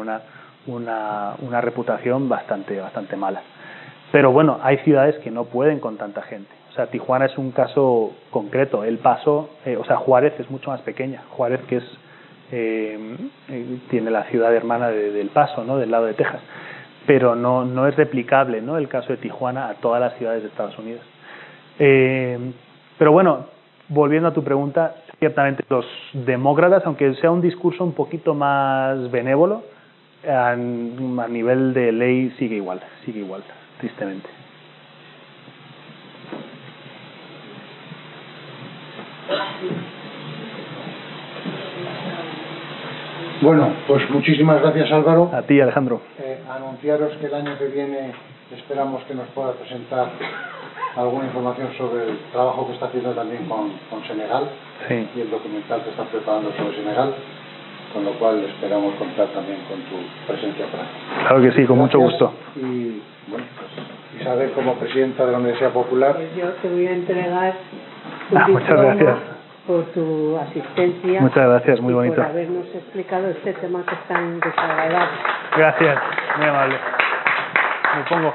una reputación bastante mala. Pero bueno, hay ciudades que no pueden con tanta gente. O sea, Tijuana es un caso concreto. El Paso, Juárez es mucho más pequeña. Juárez, que tiene la ciudad hermana del Paso, ¿no? Del lado de Texas. Pero no es replicable, ¿no? El caso de Tijuana a todas las ciudades de Estados Unidos. Pero bueno, volviendo a tu pregunta, ciertamente los demócratas, aunque sea un discurso un poquito más benévolo, a nivel de ley sigue igual, tristemente. Bueno, pues muchísimas gracias, Álvaro. A ti, Alejandro. Anunciaros que el año que viene esperamos que nos pueda presentar alguna información sobre el trabajo que está haciendo también con Senegal, Sí. y el documental que están preparando sobre Senegal, con lo cual esperamos contar también con tu presencia por aquí. Claro que sí, con mucho Gracias. gusto. Y bueno, pues, Isabel, como presidenta de la Universidad Popular. Pues yo te voy a entregar un Muchas diploma gracias. por tu asistencia. Muchas gracias, muy y bonito. por habernos explicado este tema que es tan desagradable. Gracias, muy amable. Me pongo.